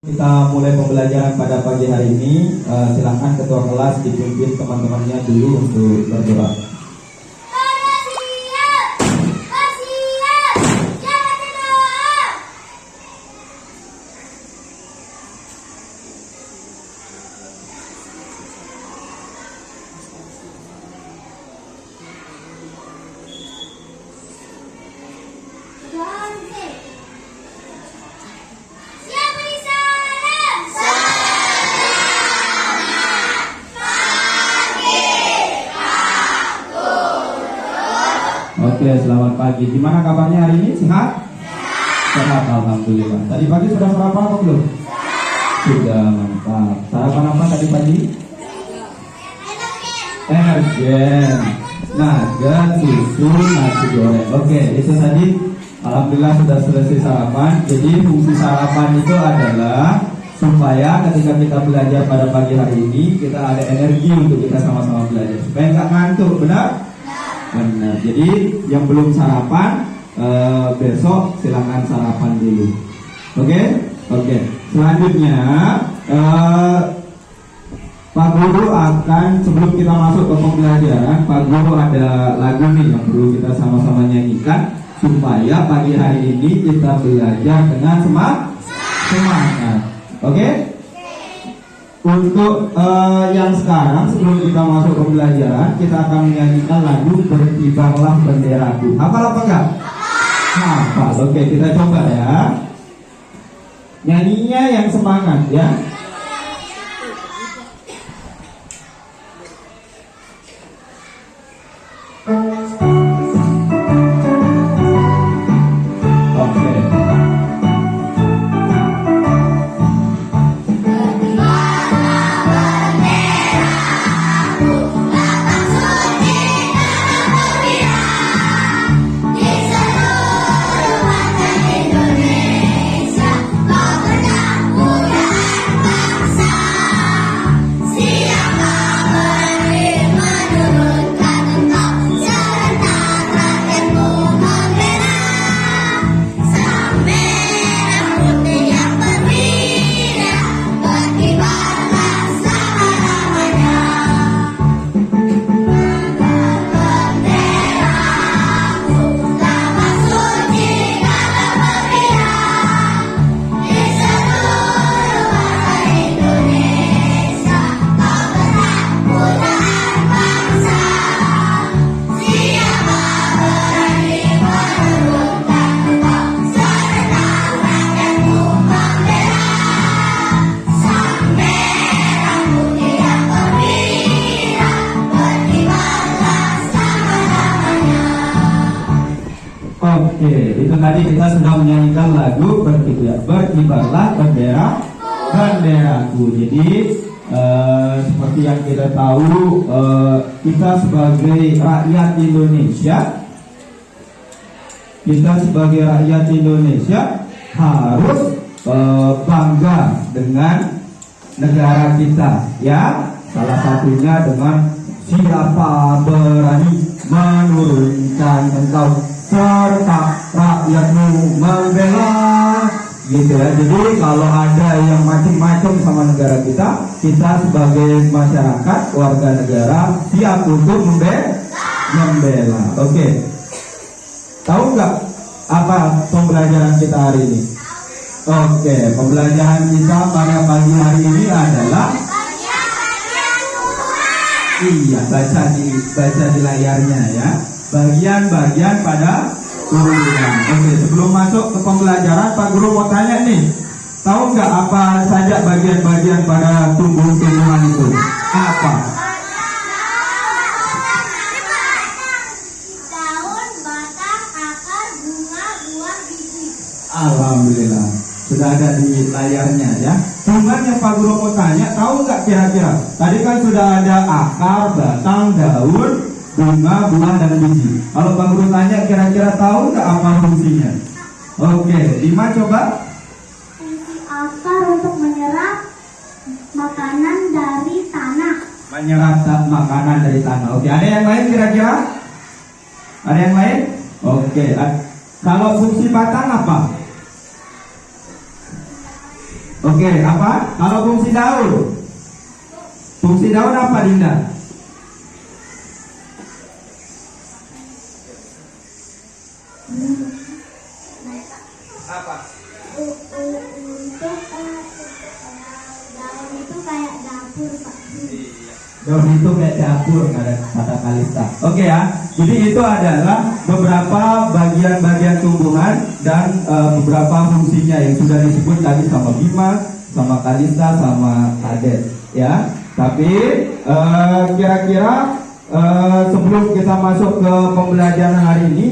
Kita mulai pembelajaran pada pagi hari ini. Silakan ketua kelas dipimpin teman-temannya dulu untuk berdoa. Oke, selamat pagi. Gimana kabarnya hari ini? Sehat? Sehat, alhamdulillah. Tadi pagi sudah sarapan apa belum? Sudah, mantap. Sarapan apa tadi pagi? Energen, nugget, susu, nasi goreng. Oke, itu tadi. Alhamdulillah sudah selesai sarapan. Jadi fungsi sarapan itu adalah supaya ketika kita belajar pada pagi hari ini kita ada energi untuk kita sama-sama belajar. Supaya nggak ngantuk, benar? Benar. Jadi yang belum sarapan besok silakan sarapan dulu. Oke. Selanjutnya Pak Guru akan, sebelum kita masuk ke pembelajaran, Pak Guru ada lagu nih yang perlu kita sama-sama nyanyikan supaya pagi hari ini kita belajar dengan semangat. Oke? Untuk yang sekarang, sebelum kita masuk ke pembelajaran, kita akan menyanyikan lagu Berkibarlah Benderaku. Hafal apa enggak? Hafal. Oke, kita coba ya. Nyanyinya yang semangat ya. Oke, itu tadi kita sudah menyanyikan lagu Berkibarlah Benderaku. Jadi seperti yang kita tahu, kita sebagai rakyat Indonesia harus bangga dengan negara kita, ya. Salah satunya dengan siapa berani menurunkan engkau serta rakyatmu membela, gitu ya. Jadi kalau ada yang macam-macam sama negara kita sebagai masyarakat, warga negara siap untuk membela. Oke. Tahu nggak apa pembelajaran kita hari ini? Oke, pembelajaran kita pada pagi hari ini adalah baca di layarnya ya. Bagian-bagian pada turunan. Oke, sebelum masuk ke pembelajaran, Pak Guru mau tanya nih, tahu nggak apa saja bagian-bagian pada tumbuh-tumbuhan itu? Apa? Daun, batang, akar, bunga, buah, biji. Alhamdulillah, sudah ada di layarnya ya. Cuman yang Pak Guru mau tanya, tahu nggak kira-kira? Tadi kan sudah ada akar, batang, daun, bunga, buah, dan biji. Kalau Pak Guru tanya kira-kira tahu nggak apa fungsinya? Oke, Dima coba. Fungsi akar untuk menyerap makanan dari tanah. Menyerap makanan dari tanah. Oke, ada yang lain kira-kira? Ada yang lain? Oke. Kalau fungsi batang apa? Oke, apa? Kalau fungsi daun? Fungsi daun apa, Dinda? Apa? Untuk daun itu kayak dapur, Pak. Daun itu kayak dapur, ada kata Kalista. Oke ya, jadi itu adalah beberapa bagian-bagian tumbuhan dan beberapa fungsinya yang sudah disebut tadi sama Bima, sama Kalista, sama Kadet ya. Tapi kira-kira sebelum kita masuk ke pembelajaran hari ini,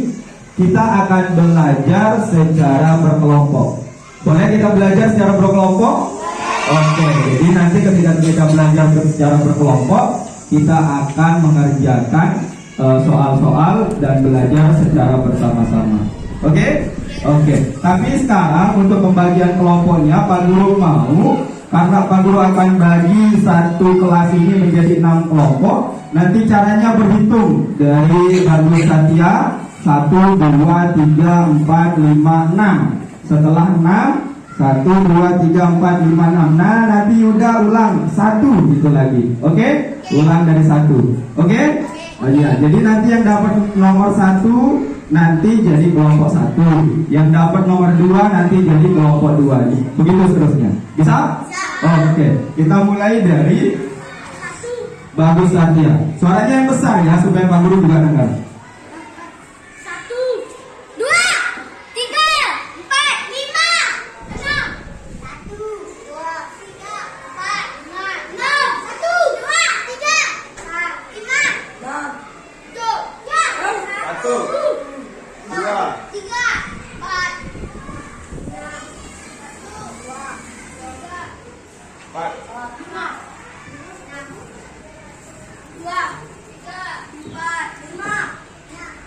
kita akan belajar secara berkelompok. Boleh kita belajar secara berkelompok? Oke, jadi nanti ketika kita belajar secara berkelompok, kita akan mengerjakan soal-soal dan belajar secara bersama-sama. Oke? Oke. Tapi sekarang untuk pembagian kelompoknya, Pak Guru mau, karena Pak Guru akan bagi satu kelas ini menjadi 6 kelompok. Nanti caranya berhitung dari Guru Satya 1, 2, 3, 4, 5, 6. Setelah 6 1, 2, 3, 4, 5, 6. Nah, nanti Yuda ulang 1 gitu lagi. Oke? Ulang dari 1. Oke? Oh iya, jadi nanti yang dapat nomor 1 nanti jadi kelompok 1. Yang dapat nomor 2 nanti jadi kelompok 2. Begitu seterusnya. Bisa? Oke. Kita mulai dari Bagus Satya. Suaranya yang besar ya supaya Pak Guru juga dengar.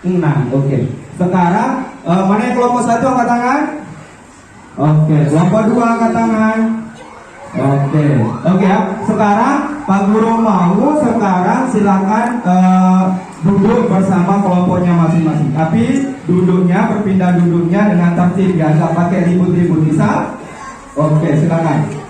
6. Oke. Sekarang mana yang kelompok 1 angkat tangan? Oke. Kelompok 2 angkat tangan. Oke. Oke ya. Sekarang Pak Guru mau sekarang silakan duduk bersama kelompoknya masing-masing. Tapi duduknya berpindah duduknya dengan tertib ya, nggak pakai ribut-ribut, bisa? Oke, silakan.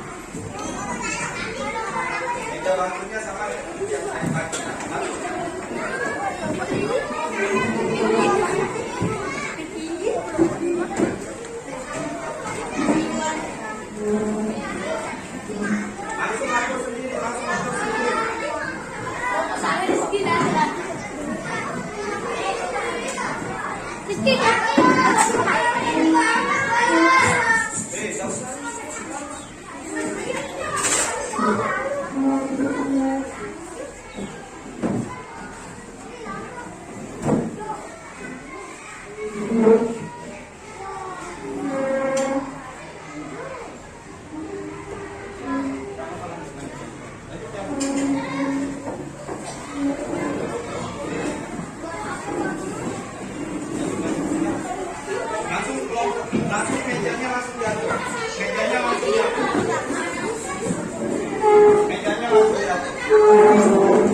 Langsung mejanya langsung diatur. Mejanya langsung diatur. Mejanya langsung diatur.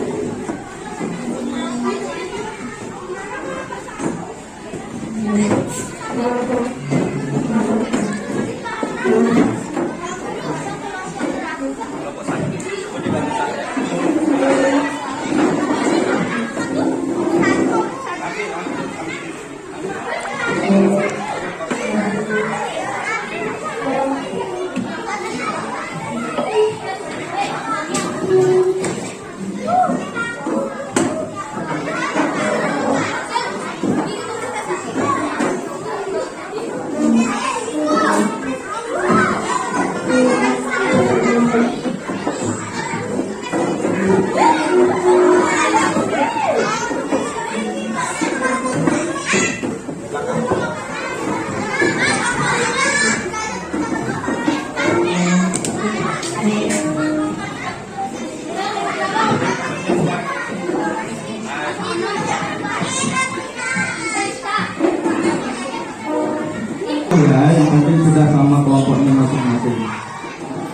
Ya, yang penting sudah sama kelompoknya masing-masing.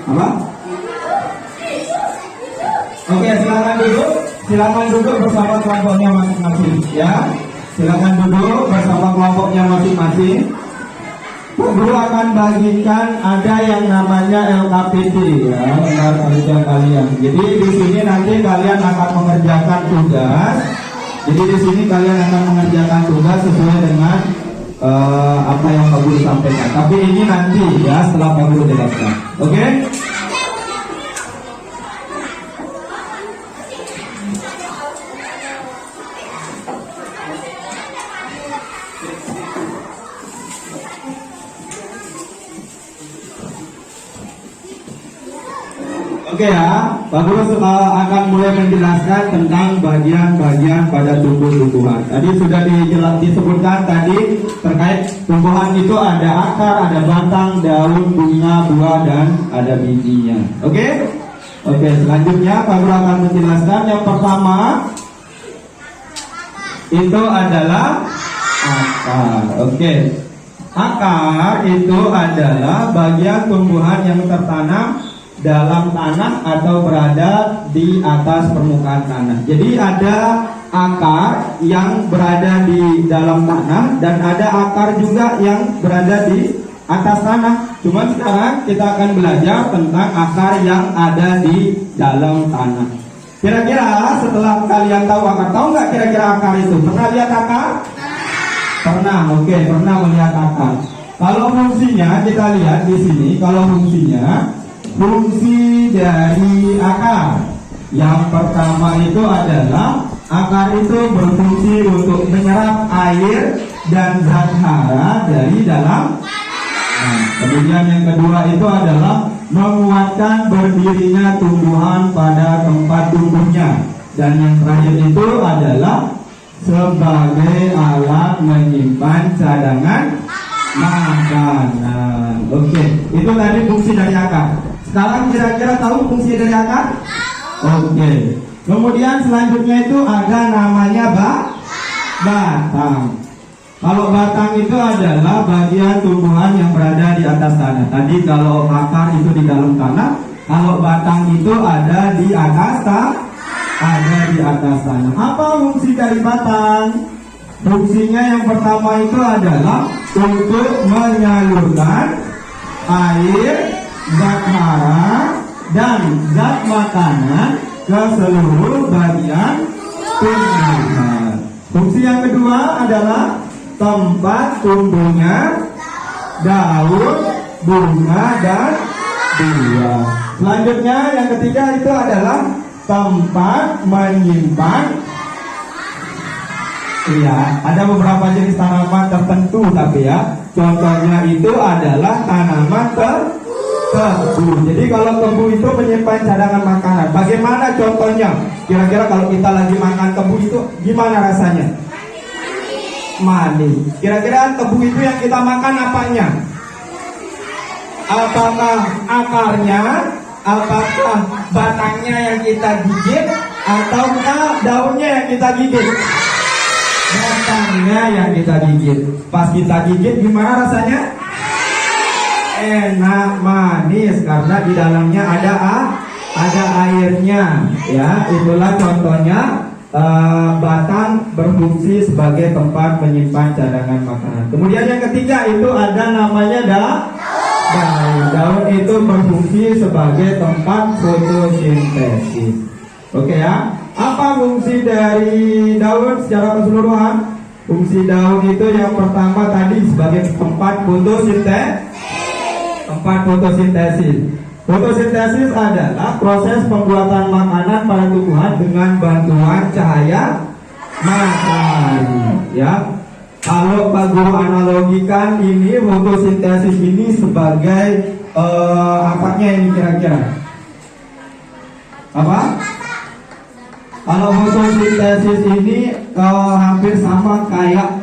Apa? Oke, silakan duduk bersama kelompoknya masing-masing. Ya, silakan duduk bersama kelompoknya masing-masing. Guru akan bagikan ada yang namanya LKPD ya, untuk kerja kalian. Jadi di sini nanti kalian akan mengerjakan tugas. Jadi di sini kalian akan mengerjakan tugas sesuai dengan apa yang Pak Guru sampaikan. Tapi ini nanti ya setelah Pak Guru jelaskan. Oke? Oke ya, Pak Guru akan mulai menjelaskan tentang bagian-bagian pada tumbuh-tumbuhan. Tadi sudah disebutkan tadi terkait tumbuhan itu ada akar, ada batang, daun, bunga, buah, dan ada bijinya. Oke? Oke, selanjutnya Pak Guru akan menjelaskan yang pertama itu adalah akar. Oke. Akar itu adalah bagian tumbuhan yang tertanam dalam tanah atau berada di atas permukaan tanah. Jadi ada akar yang berada di dalam tanah dan ada akar juga yang berada di atas tanah. Cuma sekarang kita akan belajar tentang akar yang ada di dalam tanah. Kira-kira setelah kalian tahu nggak kira-kira akar itu? Pernah lihat akar? Pernah, oke, pernah melihat akar. Kalau fungsinya kita lihat di sini, kalau fungsi dari akar yang pertama itu adalah akar itu berfungsi untuk menyerap air dan zat hara dari dalam. Kemudian yang kedua itu adalah menguatkan berdirinya tumbuhan pada tempat tumbuhnya. Dan yang terakhir itu adalah sebagai alat menyimpan cadangan makanan. Oke, itu tadi fungsi dari akar. Sekarang kira-kira tahu fungsi dari akar? Oke. Kemudian selanjutnya itu ada namanya batang. Kalau batang itu adalah bagian tumbuhan yang berada di atas tanah. Tadi kalau akar itu di dalam tanah, kalau batang itu ada di atas tanah. Apa fungsi dari batang? Fungsinya yang pertama itu adalah untuk menyalurkan air, zat hara, dan zat makanan ke seluruh bagian tumbuhan. Fungsi yang kedua adalah tempat tumbuhnya daun, bunga, dan buah. Selanjutnya yang ketiga itu adalah tempat menyimpan. Iya, ada beberapa jenis tanaman tertentu tapi ya, contohnya itu adalah tanaman tebu. Jadi kalau tebu itu menyimpan cadangan makanan. Bagaimana contohnya? Kira-kira kalau kita lagi makan tebu itu gimana rasanya? Manis. Kira-kira tebu itu yang kita makan apanya? Apakah akarnya? Apakah batangnya yang kita gigit? Ataukah daunnya yang kita gigit? Batangnya yang kita gigit. Pas kita gigit gimana rasanya? Enak, manis, karena di dalamnya ada airnya. Ya, itulah contohnya. Batang berfungsi sebagai tempat menyimpan cadangan makanan. Kemudian yang ketiga itu ada namanya daun. Daun itu berfungsi sebagai tempat fotosintesis. Oke ya. Apa fungsi dari daun secara keseluruhan? Fungsi daun itu yang pertama tadi sebagai tempat fotosintesis. Fotosintesis adalah proses pembuatan makanan pada tumbuhan dengan bantuan cahaya matahari. Ya, kalau Pak Guru analogikan ini fotosintesis ini sebagai apanya ini kira-kira? Apa? Kalau fotosintesis ini hampir sama kayak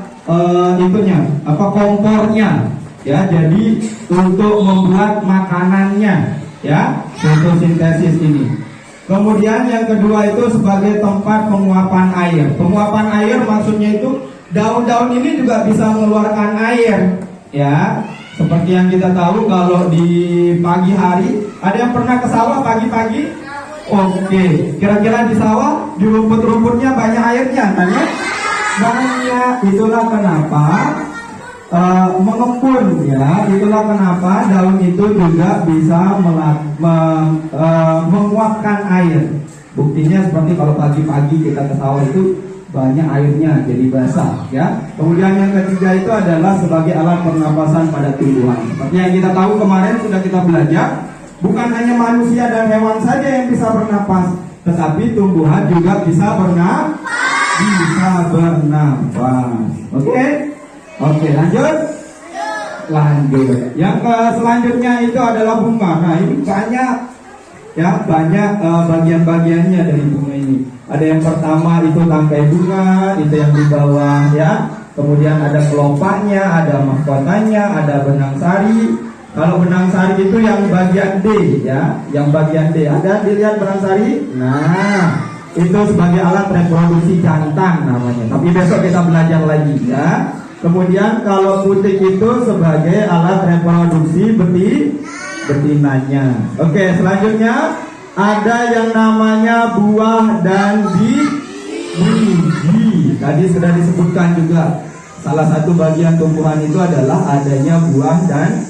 itunya, kompornya. Ya, jadi untuk membuat makanannya. Ya, fotosintesis ini. Kemudian yang kedua itu sebagai tempat penguapan air. Penguapan air maksudnya itu daun-daun ini juga bisa mengeluarkan air. Ya, seperti yang kita tahu kalau di pagi hari, ada yang pernah ke sawah pagi-pagi? Oke, kira-kira di sawah di rumput-rumputnya banyak airnya, kan ya? Banyak. Itulah kenapa mengembun ya. Itulah kenapa daun itu juga bisa menguapkan air. Buktinya seperti kalau pagi-pagi kita ketawa itu banyak airnya jadi basah ya. Kemudian yang ketiga itu adalah sebagai alat pernapasan pada tumbuhan. Seperti yang kita tahu kemarin sudah kita belajar, bukan hanya manusia dan hewan saja yang bisa bernapas, tetapi tumbuhan juga bisa bernapas. Oke? Oke, lanjut. Yang selanjutnya itu adalah bunga. Nah, ini banyak ya, banyak bagian-bagiannya dari bunga ini. Ada yang pertama itu tangkai bunga, itu yang di bawah ya. Kemudian ada kelompaknya, ada mahkotanya, ada benang sari. Kalau benang sari itu yang bagian D ya, yang bagian D. Ada dilihat benang sari? Nah, itu sebagai alat reproduksi jantan namanya. Tapi besok kita belajar lagi ya. Kemudian kalau putih itu sebagai alat reproduksi betinanya. Oke, selanjutnya ada yang namanya buah dan biji. Tadi sudah disebutkan juga. Salah satu bagian tumbuhan itu adalah adanya buah dan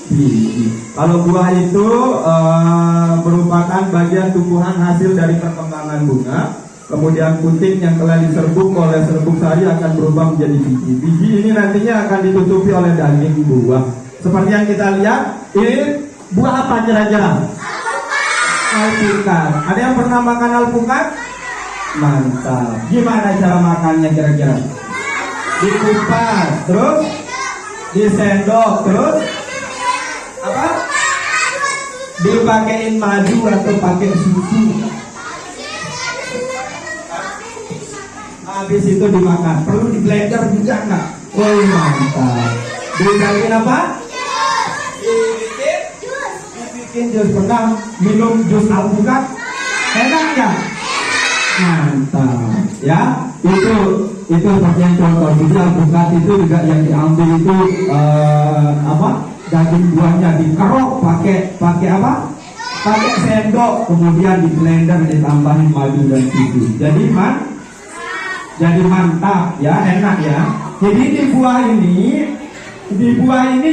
biji. Kalau buah itu merupakan bagian tumbuhan hasil dari perkembangan bunga. Kemudian puting yang telah diserbuk oleh serbuk sari akan berubah menjadi biji. Biji ini nantinya akan ditutupi oleh daging buah. Seperti yang kita lihat, ini buah apa kira-kira? Alpukat. Ada yang pernah makan alpukat? Mantap. Gimana cara makannya kira-kira? Dikupas, terus disendok, terus apa? Dipakein madu atau pakai susu. Habis itu dimakan. Perlu di blender juga nggak? Oh mantap. Dibikin apa? Dibikin jus. Pernah minum jus alpukat? Enak ya? Mantap. Ya, itu seperti yang contoh. Jadi alpukat itu juga yang diambil itu apa? Daging buahnya dikerok pakai apa? Pakai sendok, kemudian di blender ditambahin madu dan susu. Jadi mantap ya, enak ya. Jadi di buah ini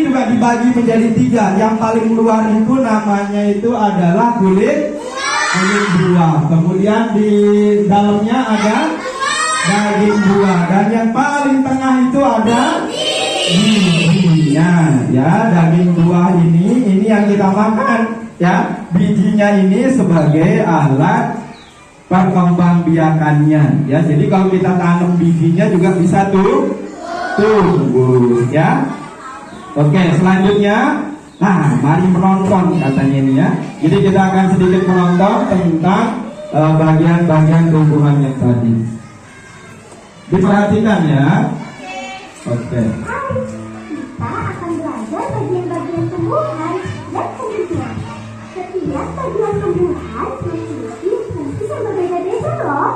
juga dibagi menjadi 3. Yang paling luar itu namanya itu adalah kulit buah. Kemudian di dalamnya ada daging buah, dan yang paling tengah itu ada bijinya ya. Daging buah ini yang kita makan ya. Bijinya ini sebagai alat perkembangbiakannya ya. Jadi kalau kita tanam bijinya juga bisa tumbuh ya. Oke, selanjutnya mari menonton katanya ini ya. Jadi kita akan sedikit menonton tentang bagian-bagian tumbuhan yang tadi. Diperhatikan ya. Oke. Kita akan belajar bagian-bagian tumbuhan dan fungsinya. Setiap bagian tumbuhan memiliki fungsi yang berbeda-beda loh.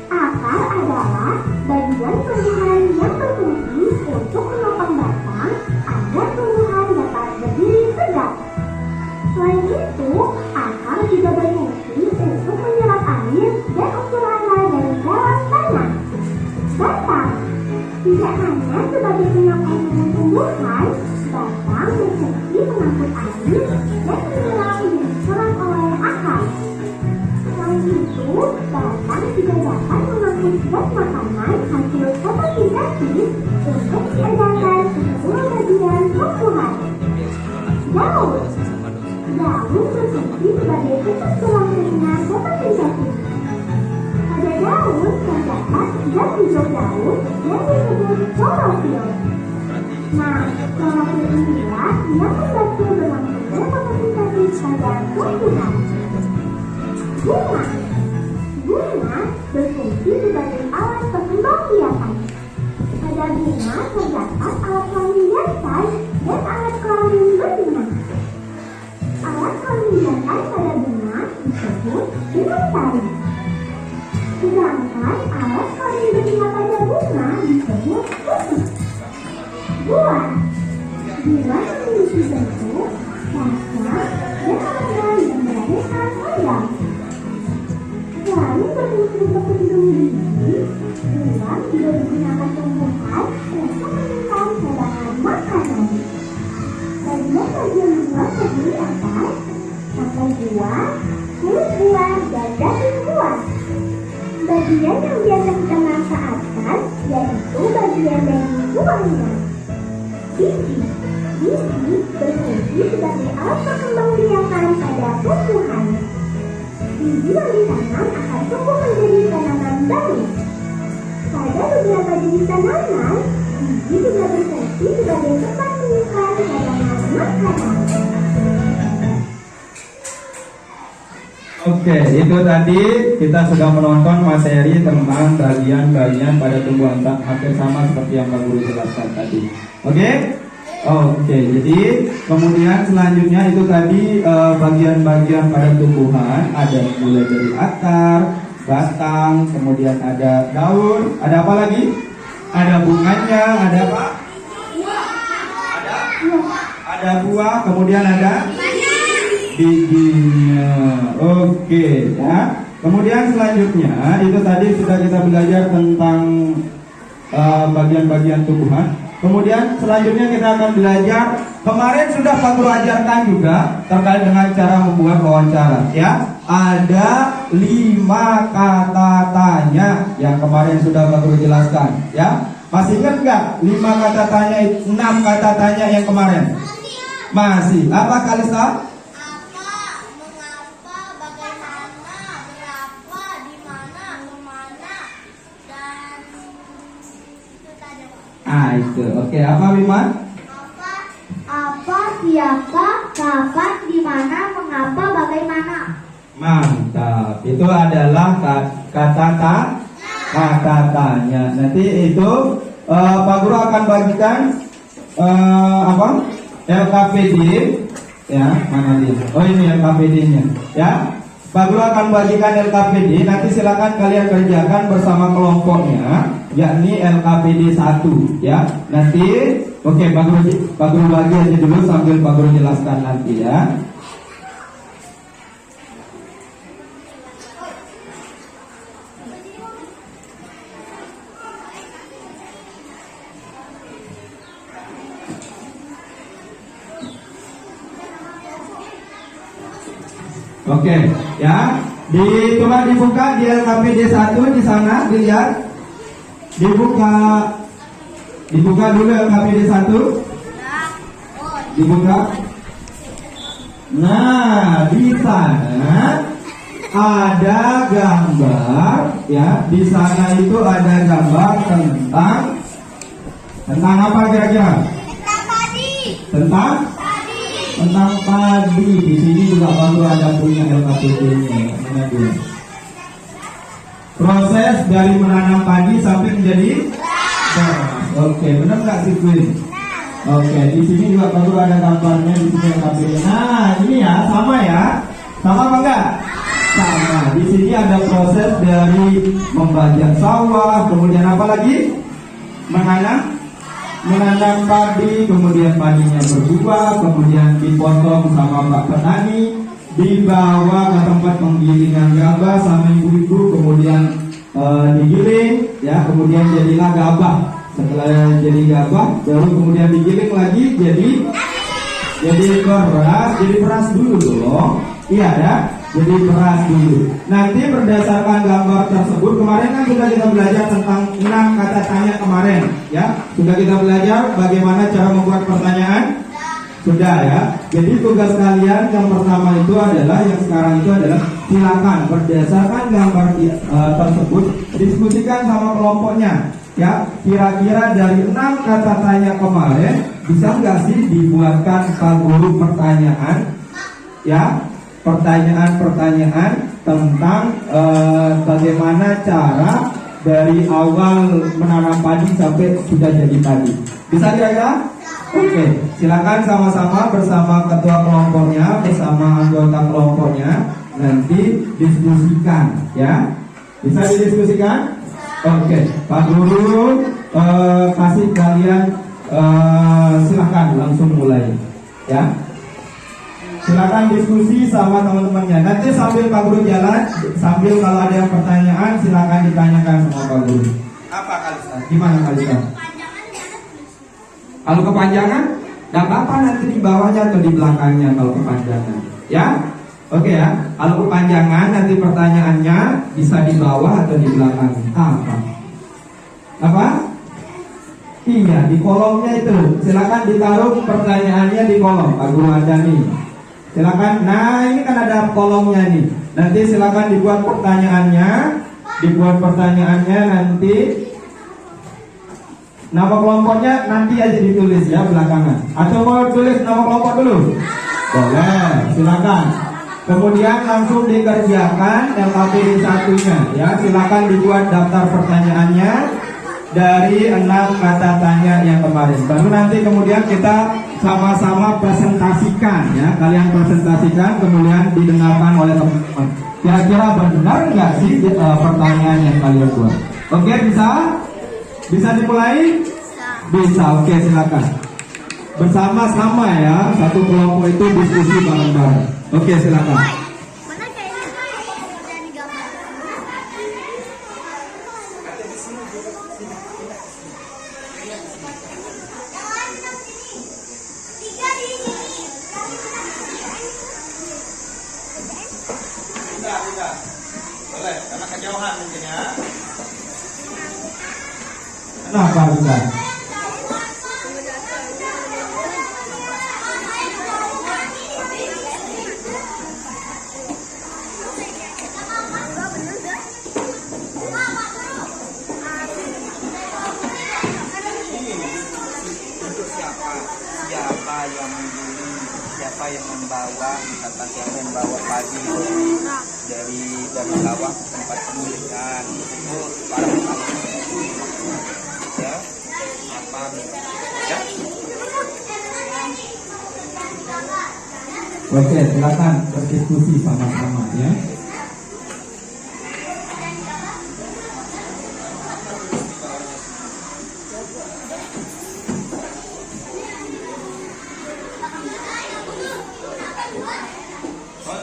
Akar adalah bagian tumbuhan yang berfungsi untuk menopang batang agar tumbuhan dapat berdiri tegak. Selain itu, akar juga berfungsi untuk menyerap air dan unsur hara dari dalam tanah. Batang tidak hanya sebagai penyokong tumbuhan, batang berfungsi mengangkut air dan menyerap yang diserap oleh akar. Selain itu, batang juga dapat mengangkut zat makanan hasil fotosintesis untuk diedarkan ke seluruh bagian tumbuhan. Daun berfungsi sebagai pusat tulang jaringan fotosintesis. Pada daun terdapat zat hijau daun yang disebut klorofil. Nah, klorofil inilah yang membantu berlangsungnya fotosintesis pada tumbuhan. Bunga berfungsi sebagai alat perkembangbiakan. Pada bunga terdapat alat kelamin jantan dan alat kelamin betina. Alat kelamin jantan pada bunga disebut benang sari. Sedangkan alat kelamin betina pada bunga disebut putih. Buah memiliki bentuk, rasa, dan warna yang beraneka ragam. Selain berfungsi untuk pelindung diri, buah juga digunakan tumbuhan untuk meningkatkan bagian yang biasa kita manfaatkan yaitu bagian dari buahnya. Biji berfungsi sebagai alat pengembangbiakan pada tumbuhan. Biji yang ditanam akan tumbuh menjadi tanaman baru. Pada beberapa jenis tanaman, biji juga berfungsi sebagai tempat menyimpan cadangan makanan. Oke, itu tadi kita sudah menonton materi tentang bagian-bagian pada tumbuhan, hampir sama seperti yang Pak Guru jelaskan tadi. Oke? Oke, jadi kemudian selanjutnya itu tadi bagian-bagian pada tumbuhan ada mulai dari akar, batang, kemudian ada daun, ada apa lagi? Ada bunganya, ada apa? Ada buah, kemudian ada bijinya. Oke, ya. Kemudian selanjutnya itu tadi sudah kita belajar tentang bagian-bagian tumbuhan. Kemudian selanjutnya kita akan belajar, kemarin sudah Pak Guru ajarkan juga terkait dengan cara membuat wawancara, ya. Ada 5 kata tanya yang kemarin sudah Pak Guru jelaskan, ya. Masih ingat nggak 5 kata tanya, 6 kata tanya yang kemarin? Masih. Apa Kalista? Itu. Oke, apa Bima? Apa, siapa, kapan, di mana, mengapa, bagaimana. Mantap. Itu adalah kata tanya. Nanti itu Pak Guru akan bagikan apa? LKPD, ya, mana dia? Oh, ini LKPD-nya, ya. Pak Guru akan bagikan LKPD. Nanti silakan kalian kerjakan bersama kelompoknya, yakni LKPD 1, ya. Nanti, oke, Pak Guru bagi aja dulu sambil Pak Guru jelaskan nanti, ya. Oke, ya. Coba dibuka di LKPD 1 di sana, dilihat. Dibuka dulu LKPD 1. Dibuka. Nah, di sana ada gambar, ya. Di sana itu ada gambar tentang apa kira-kira? Tentang padi. Di sini juga baru ada punya LKPD-nya. Proses dari menanam padi sampai menjadi beras. Oke, benar nggak sih Queen? Oke, di sini juga baru ada gambarnya di sini LKPD. Nah, ini ya, sama ya. Sama apa enggak? Sama. Di sini ada proses dari membajak sawah, kemudian apa lagi? Menanam padi, kemudian padinya berbuah, kemudian dipotong sama Pak Petani, dibawa ke tempat penggilingan gabah sama ibu-ibu, kemudian digiling, ya, kemudian jadilah gabah. Setelah jadi gabah, baru kemudian digiling lagi jadi beras dulu dong. Iya ya, jadi beras dulu. Nanti berdasarkan gambar tersebut, kemarin kan sudah kita belajar tentang 6 kata tanya kemarin, ya. Sudah kita belajar bagaimana cara membuat pertanyaan. Sudah ya. Jadi tugas kalian yang pertama itu adalah, yang sekarang itu adalah, silakan berdasarkan gambar tersebut diskusikan sama kelompoknya. Ya, kira-kira dari 6 kata tanya kemarin bisa nggak sih dibuatkan Pak Guru pertanyaan, ya, pertanyaan tentang bagaimana cara dari awal menanam padi sampai sudah jadi padi. Bisa kira-kira? Oke, silakan sama-sama bersama ketua kelompoknya, bersama anggota kelompoknya, nanti diskusikan, ya. Bisa didiskusikan? Oke, Pak Guru kasih kalian, silakan langsung mulai, ya. Silakan diskusi sama teman-temannya. Nanti sambil Pak Guru jalan, sambil kalau ada yang pertanyaan silakan ditanyakan sama Pak Guru. Apa Kalista? Gimana Kalista? Kalau kepanjangan, nggak apa-apa, nanti di bawahnya atau di belakangnya kalau kepanjangan, ya. Oke ya, kalau kepanjangan nanti pertanyaannya bisa di bawah atau di belakang. Apa? Apa? Iya, di kolomnya itu. Silakan ditaruh pertanyaannya di kolom. Pak Guru ada nih. Silakan. Nah, ini kan ada kolomnya nih. Nanti silakan dibuat pertanyaannya. Dibuat pertanyaannya nanti. Nama kelompoknya nanti aja ditulis ya belakangan. Atau mau tulis nama kelompok dulu? Boleh, silakan. Kemudian langsung dikerjakan LKPD satunya ya. Silakan dibuat daftar pertanyaannya dari 6 kata tanya yang kemarin. Baru nanti kemudian kita sama-sama presentasikan ya. Kalian presentasikan kemudian didengarkan oleh teman-teman. Kira-kira benar nggak sih pertanyaan yang kalian buat? Oke, bisa? Bisa dimulai? Bisa. Oke, silakan. Bersama-sama ya. Satu kelompok itu diskusi bareng-bareng. Oke, silakan. Tidak. Boleh, karena kejauhan mungkin ya. Kenapa bukan? Untuk siapa yang membeli, siapa yang membawa, misalkan siapa yang membawa padi dari sawah ke tempat pemilikan itu para petani ya, apa ya. Oke, silakan berdiskusi sama-sama ya.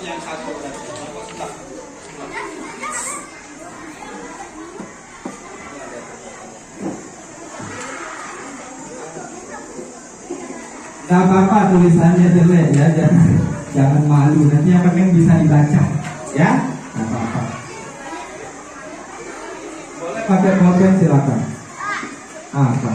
Yang satu Gak apa-apa tulisannya jelek ya, jangan malu. Nanti yang penting bisa dibaca ya. Gak apa-apa. Boleh pakai pulpen silakan. Apa?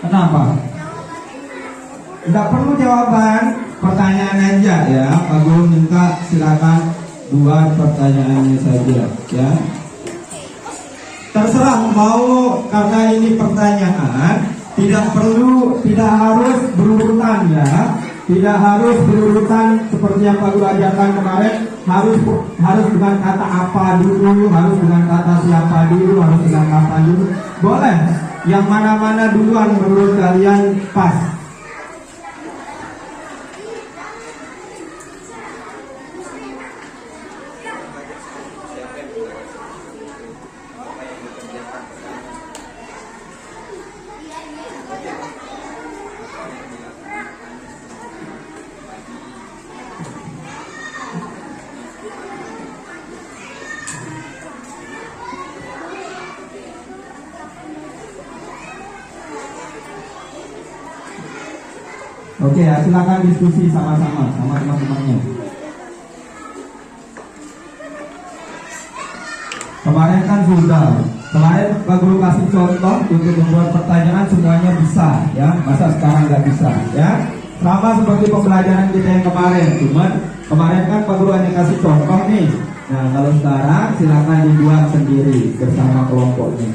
Kenapa? Tidak perlu jawaban, pertanyaan aja ya. Pak Guru minta silakan buat pertanyaannya saja ya. Terserah mau, karena ini pertanyaan, tidak harus berurutan ya. Tidak harus berurutan seperti yang Pak Guru ajarkan kemarin. Harus dengan kata apa dulu, harus dengan kata siapa dulu, harus dengan kata dulu. Boleh. Yang mana-mana duluan menurut kalian pas. Oke ya, silakan diskusi sama-sama sama teman-temannya. Kemarin kan sudah, kemarin Pak Guru kasih contoh untuk membuat pertanyaan semuanya bisa ya, masa sekarang nggak bisa ya. Sama seperti pembelajaran kita yang kemarin, cuman kemarin kan Pak Guru hanya kasih contoh nih. Nah kalau sekarang silakan dibuat sendiri bersama kelompoknya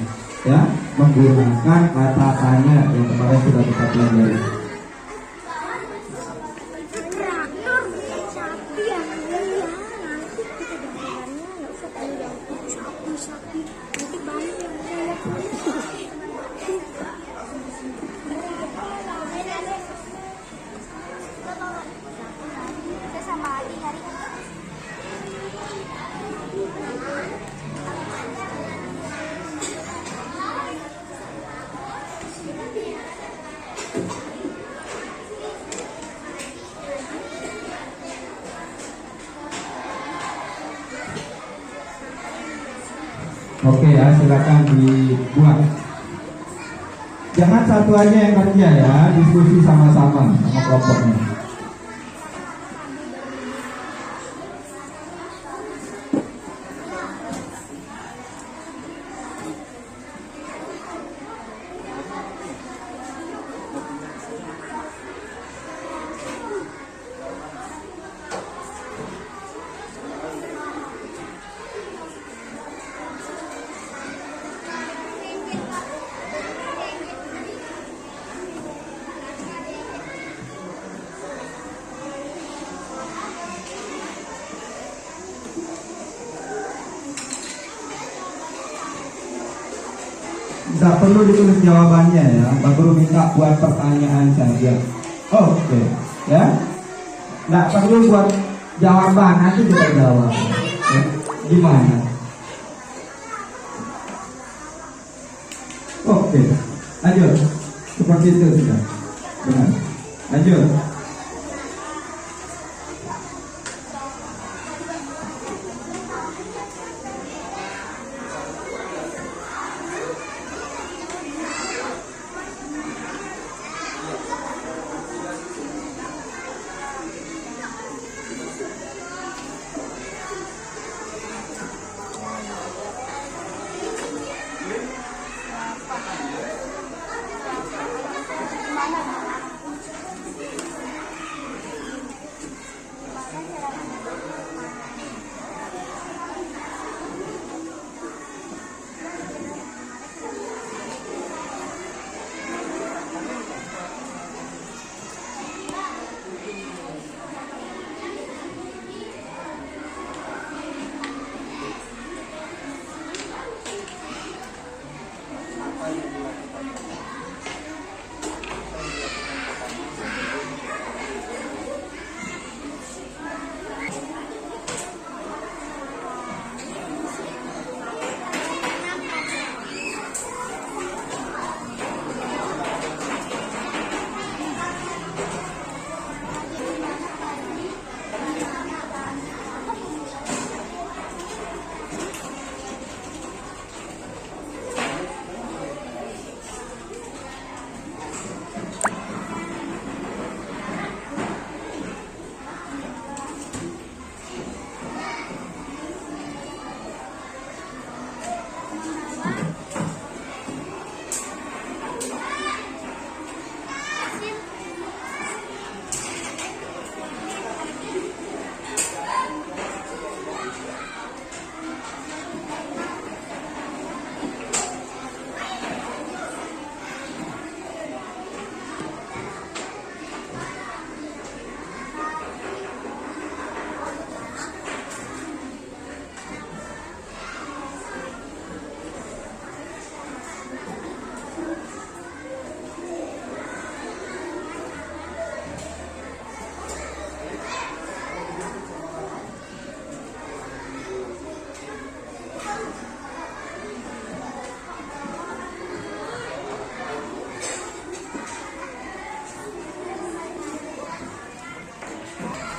ya, menggunakan kata tanya yang kemarin sudah kita pelajari. Oke ya, silakan dibuat. Jangan satu aja yang kerja ya, diskusi sama-sama sama kelompoknya. Tidak perlu ditulis jawabannya ya, baru minta buat pertanyaan saja. Oke, ya. Tidak perlu buat jawaban, nanti kita jawab. Ya. Gimana? Oke, lanjut. Seperti itu sudah. Benar. Lanjut.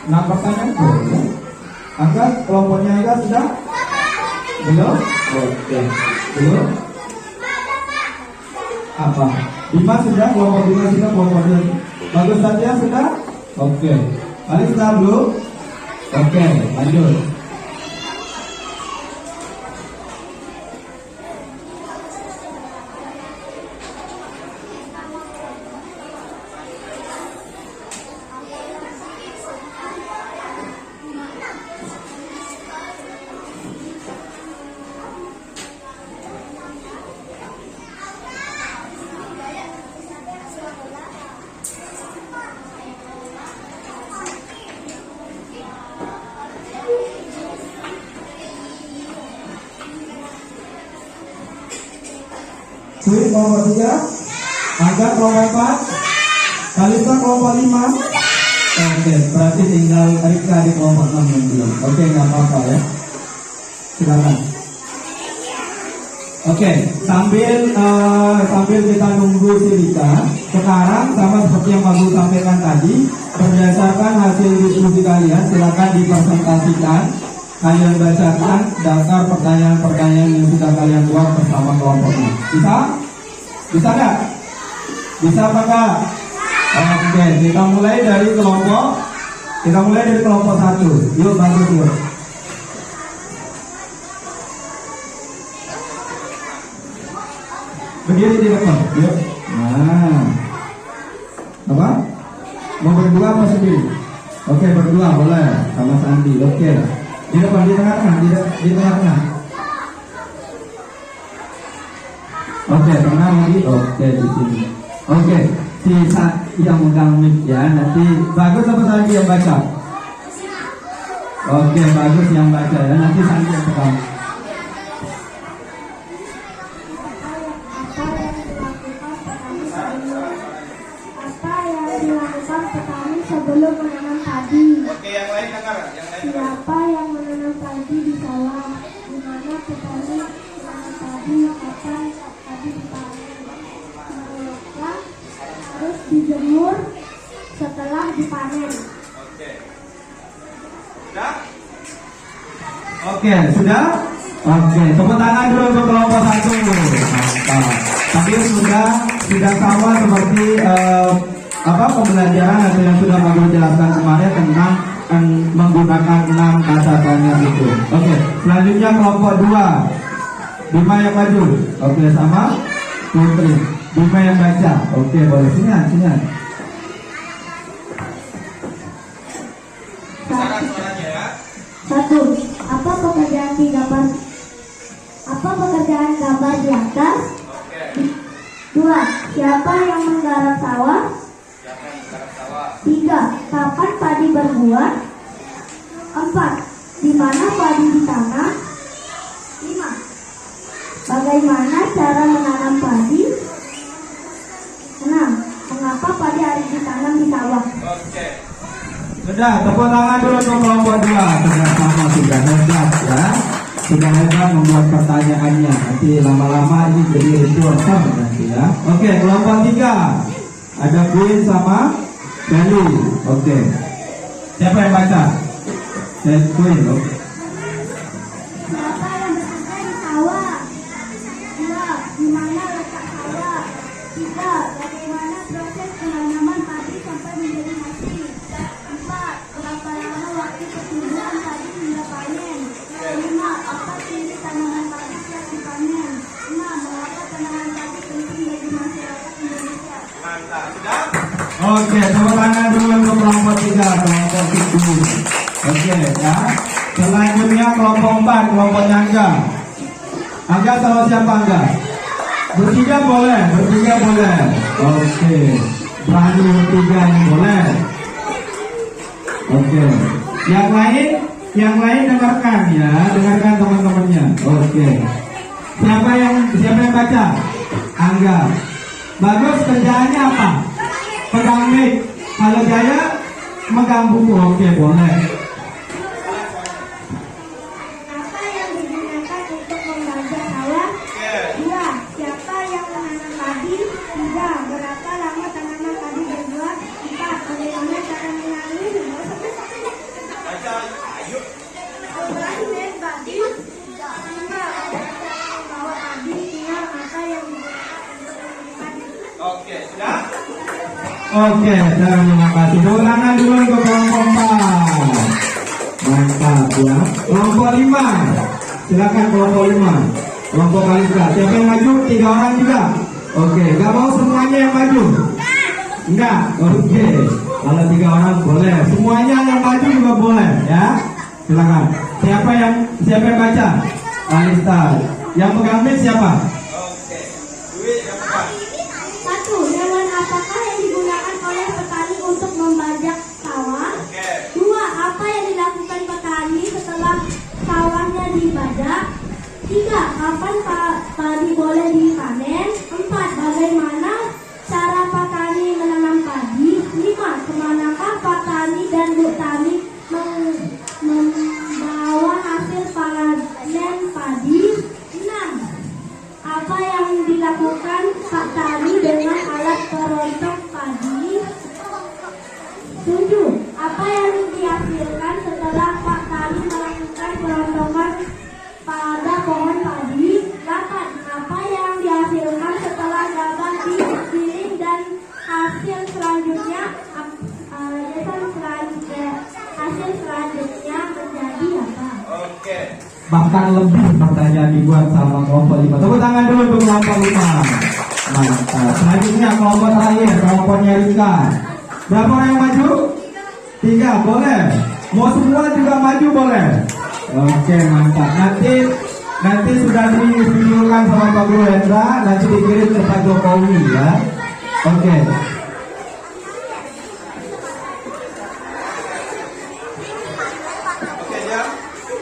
Nah, pertanyaan belum? Angkat kelompoknya Angkat sudah? Belum? Oke. Belum? Apa? 5 sudah? Kelompok 5 sudah? Kelompok 6? Bagus saja sudah? Oke. Paling sudah belum? Oke, lanjut. Sweet kelompok 3, Angkat kelompok 4, Kalista kelompok 5. Oke, berarti tinggal Rika di kelompok 6 yang belum. Oke, nggak apa-apa ya. Silakan. Oke, sambil kita nunggu Silika, sekarang sama seperti yang Bagus sampaikan tadi, berdasarkan hasil diskusi kalian, silakan dipresentasikan. Kalian bacakan daftar pertanyaan-pertanyaan yang sudah kalian buat bersama kelompoknya. Bisa? Bisa nggak? Bisa apa nggak? Oke, kita mulai dari kelompok 1. Yuk, Bagus yuk. Berdiri di depan, yuk. Nah, apa? Mau berdua apa sendiri? Oke, berdua boleh sama Sandi. Oke, di depan, di tengah-tengah, di tengah-tengah. Oke, tengah lagi. Oke, di sini. Oke, sisa yang megang mic ya. Nanti Bagus apa Sandi yang baca? Oke, Bagus yang baca ya. Nanti Sandi yang pegang. Petani sebelum menanam padi. Oke, yang lain dengar. Siapa yang menanam padi di sawah? Di mana petani menanam padi? Kapan padi dipanen? Mereka harus dijemur setelah dipanen. Oke. Sudah? Oke, sudah? Oke, tepuk tangan dulu untuk kelompok 1. Mantap. Tapi sudah sama seperti pembelajaran atau yang sudah Bagus jelaskan kemarin tentang menggunakan 6 kata tanya itu. Oke, selanjutnya kelompok 2. Bima yang maju. Oke, sama Putri. Bima yang baca. Oke, boleh sini. Saran suaranya ya. 1. Apa pekerjaan gambar di atas? Oke. 2. Siapa yang menggarap sawah? Siapa yang menggarap sawah? 3. Kapan padi berbuah? 4. Di mana padi ditanam? 5. Bagaimana cara menanam padi? 6. Mengapa padi harus ditanam di sawah? Oke. Sudah, tepuk tangan dulu untuk kelompok 2. Sama sudah hebat ya. Sudah hebat membuat pertanyaannya. Nanti lama-lama ini jadi reporter nanti ya. Oke, kelompok 3. Ada Queen sama Kelly. Oke. Siapa yang baca? Queen. Oke. Siapa yang bekerja di sawah? 2. Di mana letak sawah? 3. Bagaimana proses penanaman padi sampai menjadi hasil? 4. Berapa lama waktu pertumbuhan padi hingga panen? 5. Apa ciri tanaman padi siap dipanen? 6. Mengapa tanaman padi penting bagi masyarakat Indonesia? Mantap. Sudah? Oke, tepuk tangan dulu untuk kelompok 3, kelompok 7. Oke ya. Selanjutnya kelompok 4, kelompoknya Angga. Angga sama siapa Angga? Bertiga boleh. Oke. Berani bertiga ini boleh. Oke. Yang lain dengarkan ya, dengarkan teman-temannya. Oke. Siapa yang baca? Angga. Bagus, kerjaannya apa? Pegang mic. Kalau Jaya megang buku. Oke, boleh. Apa yang digunakan untuk membajak sawah? 2. Siapa yang menanam padi? 3. Berapa lama tanaman padi berbuah? 4. Bagaimana cara menanami? Baca. Ayo. 12 padi. 5. Bawa padi. 6. Apa yang digunakan untuk menanam padi? Oke, sudah? Oke, terima kasih. Tepuk tangan dulu untuk kelompok 4. Mantap ya. Kelompok 5. Silakan kelompok 5. Kelompok Kalista. Siapa yang maju? 3 orang juga. Oke, nggak mau semuanya yang maju? Enggak. Oke. Kalau 3 orang boleh. Semuanya yang maju juga boleh ya. Silakan. Siapa yang baca? Kalista. Yang pegang mic siapa? Oke. Duit yang pegang. 1. Hewan apakah yang digunakan oleh petani untuk membajak sawah? Oke. 2. Apa yang dilakukan petani setelah sawahnya dibajak? 3. Kapan padi boleh dipanen? 4. Bagaimana cara petani menanam padi? 5. Kemanakah petani dan petani membawa hasil panen padi? 6. bahkan lebih pertanyaan dibuat sama kelompok 5. Tepuk tangan dulu untuk kelompok 5. Mantap. Selanjutnya kelompok terakhir, kelompoknya Rika. Berapa orang yang maju? 3, boleh. Mau semua juga maju boleh. Oke, mantap. Nanti sudah divideokan sama Pak Guru Hendra, nanti dikirim ke Pak Jokowi ya. Oke.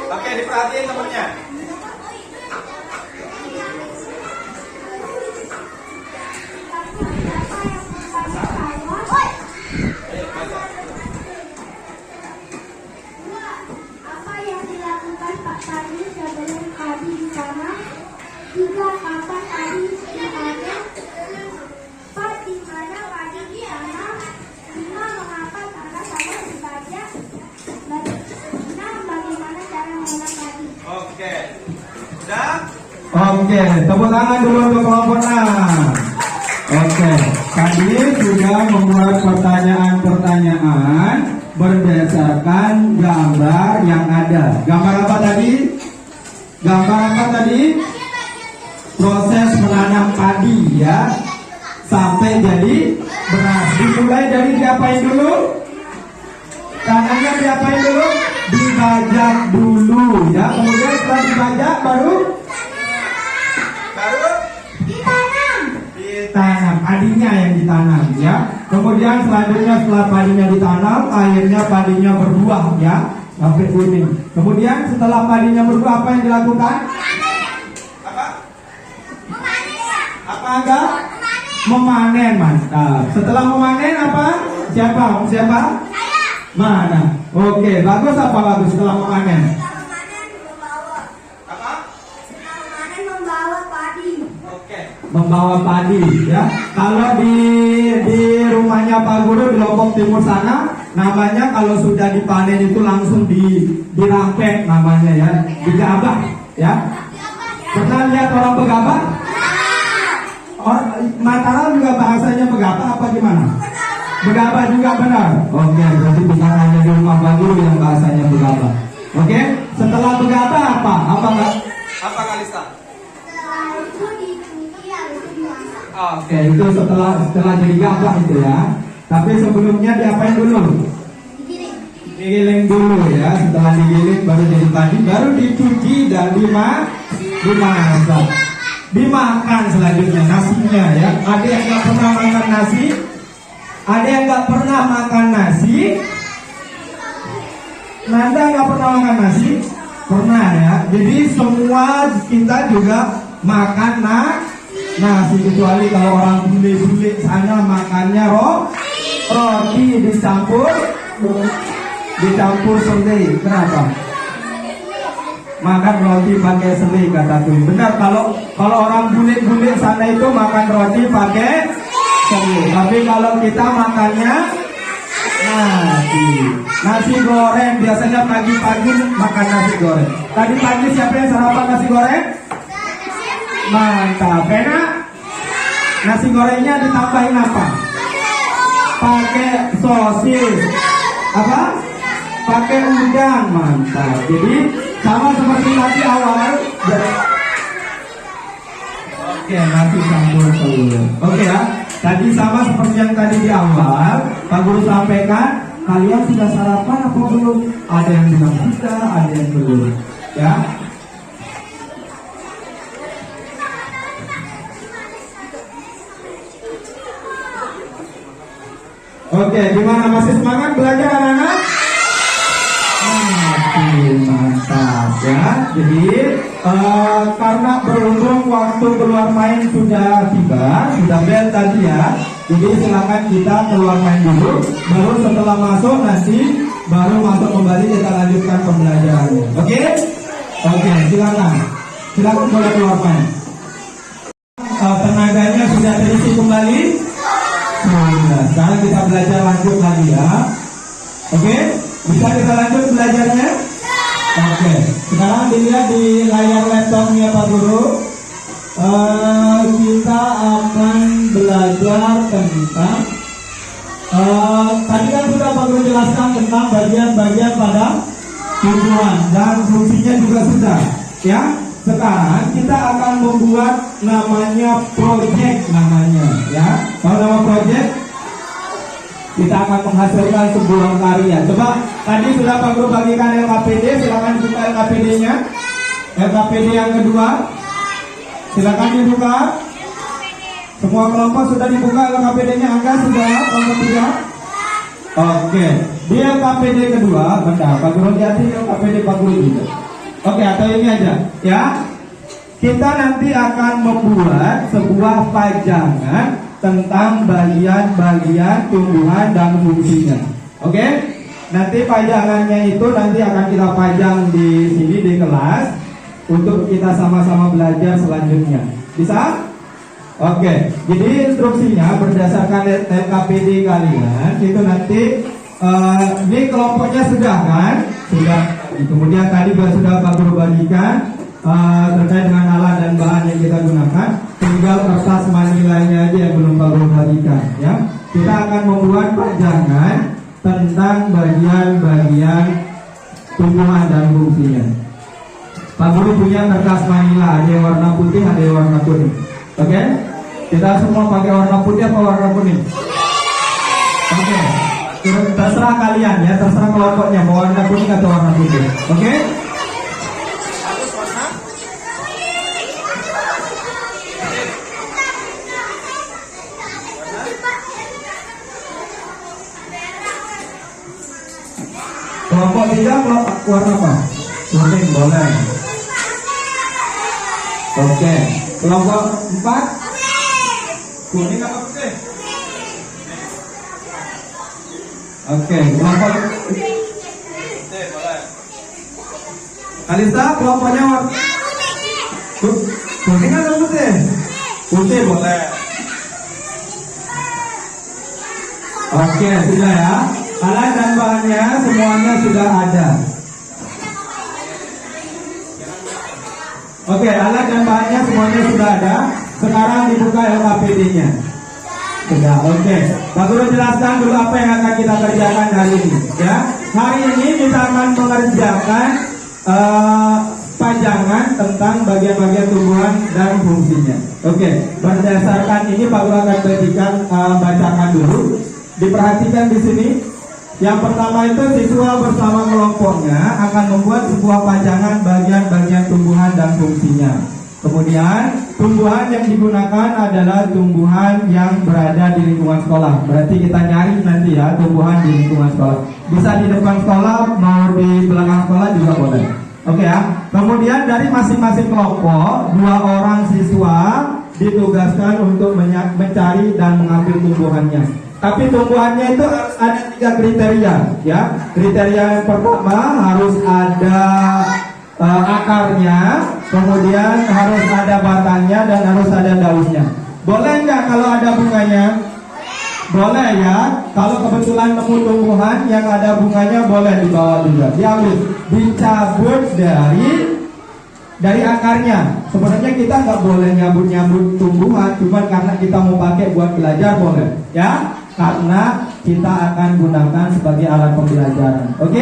Oke, diperhatiin temennya. Apa yang dilakukan Pak Tadi sebelum Tadi di sana? Juga kapan Tadi di sana? Pak di mana Tadi di sana? 5 mengapa tanah sama dibaca? Dan 6 bagaimana cara mengenal Tadi? Oke. Sudah? Oke, tepuk tangan dulu untuk kelompok 6. Oke, tadi sudah membuat pertanyaan-pertanyaan berdasarkan gambar yang ada. Gambar apa tadi? Gambar apa tadi? Proses menanam padi ya, sampai jadi beras. Dimulai dari diapain dulu? Tanahnya diapain dulu? Dibajak dulu ya. Kemudian setelah dibajak baru ditanam, padinya yang ditanam ya. Kemudian selanjutnya setelah padinya ditanam, akhirnya padinya berbuah ya, sampai kuning. Kemudian setelah padinya berbuah apa yang dilakukan? Apa agak? Memanen, mantap. Setelah memanen apa? Siapa? Mana? Oke, bagus apa bagus setelah memanen? Membawa padi ya. Kalau di rumahnya Pak Guru di Lombok Timur sana, namanya kalau sudah dipanen itu langsung dirampek namanya ya, digabah ya. Pernah lihat orang begabah? Mataram juga bahasanya begabah apa gimana? Begabah juga benar. Oke, berarti bukan hanya di rumah Pak Guru yang bahasanya begabah. Oke, setelah begabah apa? Apa Kalista? Oke, itu setelah jadi gabah itu ya. Tapi sebelumnya diapain dulu? Digiling dulu ya. Setelah digiling baru jadi padi, baru dicuci dan dimasak. Dimakan selanjutnya nasinya ya. Ada yang nggak pernah makan nasi? Ada yang nggak pernah makan nasi? Nanda nggak pernah makan nasi? Pernah ya. Jadi semua kita juga makan nasi, kecuali kalau orang bule-bule sana makannya roti dicampur selai. Kenapa? Makan roti pakai selai kataku. Benar, kalau orang bule-bule sana itu makan roti pakai selai. Tapi kalau kita makannya nasi goreng. Biasanya pagi-pagi makan nasi goreng. Tadi pagi siapa yang sarapan nasi goreng? Mantap, enak. Nasi gorengnya ditambahin apa? Pakai sosis. Apa? Pakai udang. Mantap. Jadi sama seperti tadi awal. Oke, nasi campur telur. Oke ya. Tadi sama seperti yang tadi di awal, Pak Guru sampaikan. Kalian sudah sarapan apa belum? Ada yang bilang sudah, ada yang belum. Ya. Oke, gimana, masih semangat belajar anak-anak? Mantap ya. Jadi karena berhubung waktu keluar main sudah tiba, sudah bel tadi ya. Jadi silakan kita keluar main dulu. Baru setelah masuk nanti baru masuk kembali kita lanjutkan pembelajarannya. Oke? Oke, silakan boleh keluar main. Tenaganya sudah terisi kembali. Nah, sekarang kita belajar lanjut lagi ya. Oke, bisa kita lanjut belajarnya? Oke, sekarang dilihat di layar laptopnya Pak Guru. Kita akan belajar tentang tadi kan sudah Pak Guru jelaskan tentang bagian-bagian pada tumbuhan dan fungsinya juga sudah. Ya, sekarang kita akan membuat namanya project namanya. Ya, kalau nama project kita akan menghasilkan sebuah karya. Coba tadi sudah Pak Guru bagikan LKPD, silakan buka LKPD-nya. LKPD yang kedua, silakan dibuka. Semua kelompok sudah dibuka LKPD-nya, Angga sudah, kelompok 3. Oke, di LKPD kedua, bentar, Pak Guru lihat LKPD Pak Guru juga. Oke, atau ini aja, ya. Kita nanti akan membuat sebuah pajangan tentang bagian-bagian tumbuhan dan fungsinya. Oke, nanti pajangannya itu nanti akan kita pajang di sini di kelas untuk kita sama-sama belajar selanjutnya. Bisa? Oke, jadi instruksinya berdasarkan LKPD kalian itu nanti ini kelompoknya sudah kan? Sudah. Kemudian tadi sudah Pak Guru bagikan terkait dengan alat dan bahan yang kita gunakan. Tinggal kertas manilanya aja yang belum Pak Guru bagikan. Ya, kita akan membuat pajangan tentang bagian-bagian tumbuhan dan fungsinya. Pak Guru punya kertas manila, ada yang warna putih, ada yang warna kuning. Oke, kita semua pakai warna putih apa warna kuning? Oke, terserah kalian ya, terserah kelompoknya mau warna kuning atau warna putih. Oke? Kelompok 3 kelompok warna apa? Kuning boleh. Oke, kelompok 4 kuning apa putih? Oke, kelompok Alisa, kelompoknya warna kuning atau putih? Putih boleh. Oke, sudah ya. Alat dan bahannya semuanya sudah ada. Oke, alat dan bahannya semuanya sudah ada. Sekarang dibuka LKPD-nya. Sudah, oke. Pak Guru jelaskan dulu apa yang akan kita kerjakan hari ini. Ya, hari ini kita akan mengerjakan pajangan tentang bagian-bagian tumbuhan dan fungsinya. Oke, berdasarkan ini Pak Guru akan bacakan dulu. Diperhatikan di sini. Yang pertama itu siswa bersama kelompoknya akan membuat sebuah pajangan bagian-bagian tumbuhan dan fungsinya. Kemudian tumbuhan yang digunakan adalah tumbuhan yang berada di lingkungan sekolah. Berarti kita nyari nanti ya tumbuhan di lingkungan sekolah. Bisa di depan sekolah, mau di belakang sekolah juga boleh. Oke ya. Kemudian dari masing-masing kelompok 2 orang siswa ditugaskan untuk mencari dan mengambil tumbuhannya. Tapi tumbuhannya itu harus ada 3 kriteria, ya. Kriteria yang pertama harus ada akarnya, kemudian harus ada batangnya dan harus ada daunnya. Boleh nggak kalau ada bunganya? Boleh ya. Kalau kebetulan nemu tumbuhan yang ada bunganya boleh dibawa juga, diambil, dicabut dari akarnya. Sebenarnya kita nggak boleh nyambut tumbuhan, cuma karena kita mau pakai buat belajar boleh, ya. Karena kita akan gunakan sebagai alat pembelajaran. Oke?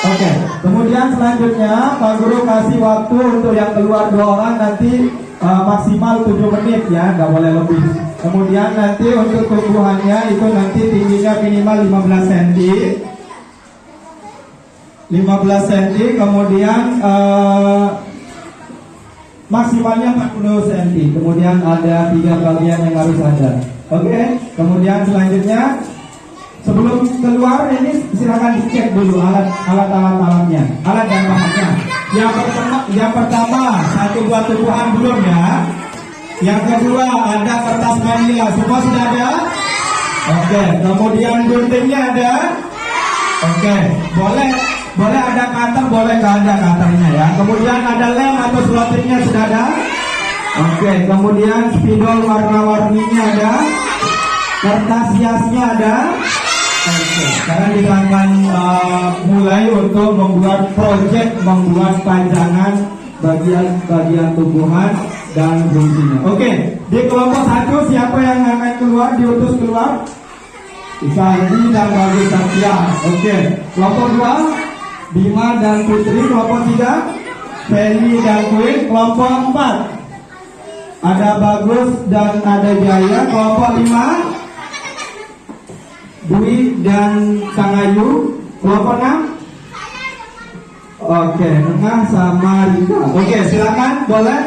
Oke. Kemudian selanjutnya Pak Guru kasih waktu untuk yang keluar 2 orang nanti maksimal 7 menit ya, nggak boleh lebih. Kemudian nanti untuk tumbuhannya itu nanti tingginya minimal 15 cm. 15 cm, kemudian maksimalnya 40 cm. Kemudian ada 3 bagian yang harus ada. Oke, kemudian selanjutnya sebelum keluar ini silakan dicek dulu alatnya, alat dan bahannya. Yang pertama 1 buah tumbuhan belum ya. Yang kedua ada kertas manila, semua sudah ada. Oke, kemudian guntingnya ada. Oke, boleh ada cutter, boleh nggak ada cutternya ya. Kemudian ada lem atau slottingnya sudah ada. Oke, kemudian spidol warna-warninya ada, kertas hiasnya ada. Oke, sekarang kita akan mulai untuk membuat membuat pajangan bagian tumbuhan dan fungsinya. Oke, di kelompok 1 siapa yang akan keluar, diutus keluar? Bisa ini dan bagi Satya. Oke, kelompok 2 Bima dan Putri. Kelompok 3, Feni dan Queen. Kelompok 4, ada Bagus dan ada Jaya. Kelompok 5, Dwi dan Sangayu. Kelompok 6, oke, Nengah sama Rika. Oke, silakan boleh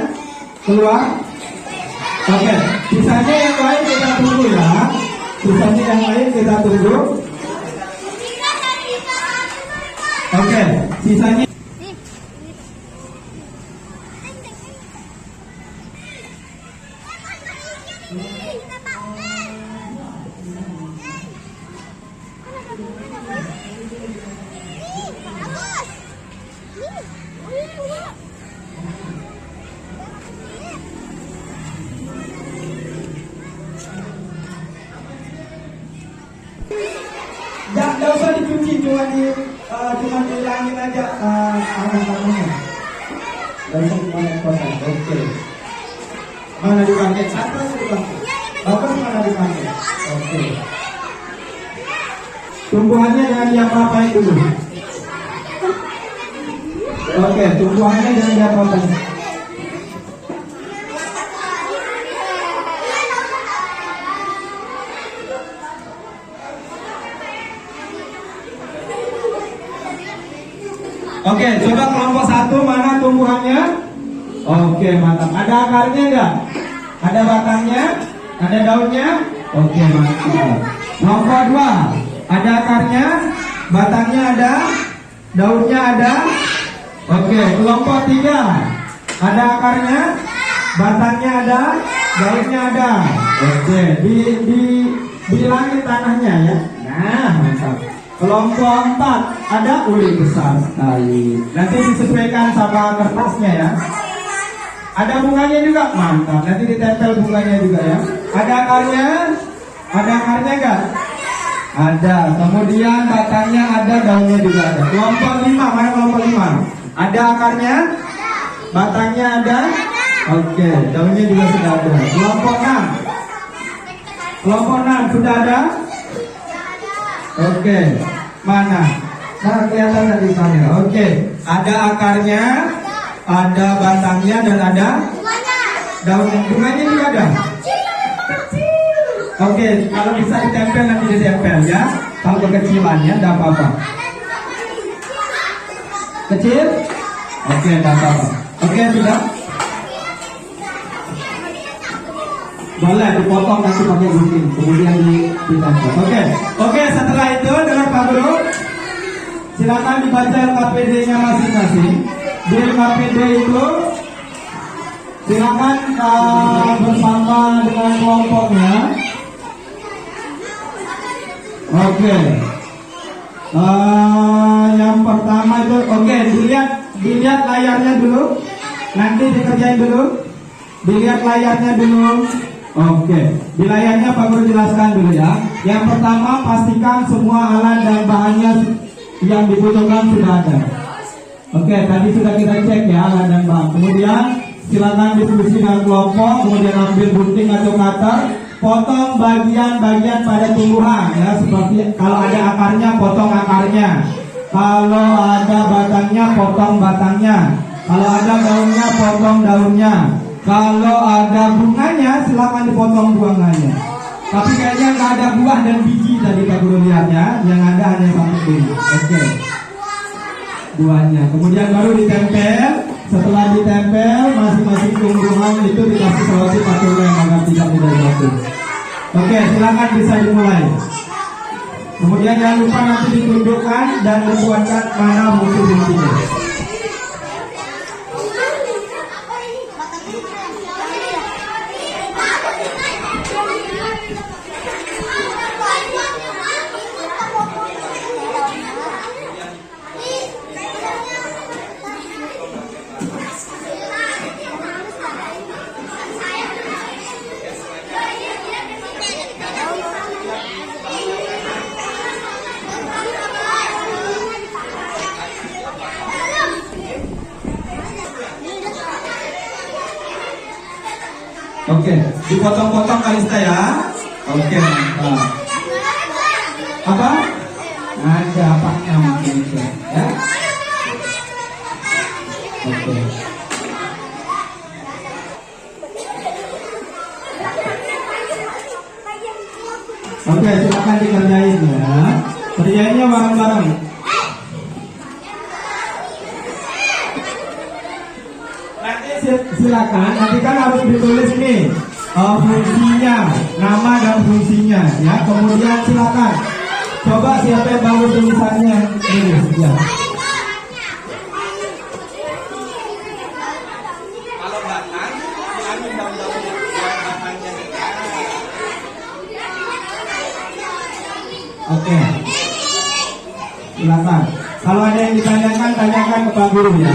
keluar. Oke, sisanya yang lain kita tunggu ya. Sisanya yang lain kita tunggu. Oke, sisanya. Jangan usah dicuci, cuma dihilangin aja tangan-tangannya. Dan semuanya kotor. Oke. Mana dipakai? Atas dipakai. Bagus mana dipakai? Oke. Tumbuhannya jangan diapa-apain dulu. Oke, tumbuhannya jangan diapa-apain. Oke, coba kelompok 1 mana tumbuhannya? Oke, mantap. Ada akarnya enggak? Ada batangnya? Ada daunnya? Oke, mantap. Kelompok 2, ada akarnya? Batangnya ada? Daunnya ada? Oke, kelompok 3, ada akarnya? Batangnya ada? Daunnya ada? Oke, bilangin tanahnya ya. Nah, mantap. Kelompok 4, ada uli besar sekali. Nanti disesuaikan sama kertasnya ya. Ada bunganya juga, mantap. Nanti ditempel bunganya juga ya. Ada akarnya? Ada akarnya enggak? Ada. Kemudian batangnya ada, daunnya juga ada. Kelompok 5, mana kelompok 5? Ada akarnya? Batangnya ada? Oke, daunnya juga sudah ada. Kelompok 6. Kelompok 6 sudah ada? Oke, mana? Nah, kelihatan dari kamera. Oke, ada akarnya, ada batangnya, dan ada daunnya. Bunganya juga ada. Oke, kalau bisa ditempel nanti ditempel ya. Kalau kekecilannya, tidak apa-apa. Kecil? Oke, tidak apa-apa. Oke, sudah. Boleh dipotong nanti pakai gunting, kemudian ditempel. Oke, setelah itu dengar Pak Guru, silakan dibaca LKPD-nya masing-masing. Di LKPD itu silakan bersama dengan kelompoknya. Oke. Yang pertama itu, dilihat layarnya dulu, nanti dikerjain dulu. Dilihat layarnya dulu. Oke, di layarnya Pak Guru jelaskan dulu ya. Yang pertama, pastikan semua alat dan bahannya yang dibutuhkan sudah ada. Oke, tadi sudah kita cek ya alat dan bahan. Kemudian silakan diskusi dengan kelompok, kemudian ambil gunting atau cutter, potong bagian-bagian pada tumbuhan ya, seperti kalau ada akarnya potong akarnya, kalau ada batangnya potong batangnya, kalau ada daunnya potong daunnya. Kalau ada bunganya, silakan dipotong bunganya. Tapi kayaknya nggak ada buah dan biji tadi Pak Guru lihat ya. Yang ada hanya satu bunga. Oke. Buahnya. Kemudian baru ditempel. Setelah ditempel, masing-masing tumbuhan itu dikasih selotip atau lem agar tidak mudah jatuh. Oke, silakan bisa dimulai. Kemudian jangan lupa nanti ditunjukkan dan dibuatkan mana musuh intinya. Oke, dipotong-potong Kalista ya. Oke, mantap. Apa? Ada apanya mungkin ya? dikerjain ya. Kerjainnya bareng-bareng. Nanti silakan, nanti kan harus ditulis nih fungsinya, nama dan fungsinya ya. Kemudian silakan coba siapa yang baru tulisannya ini ya. Kalau batang, ambil daun-daunnya. Biar batangnya dekat. Oke. Silakan. Kalau ada yang ditanyakan, tanyakan ke Pak Guru ya.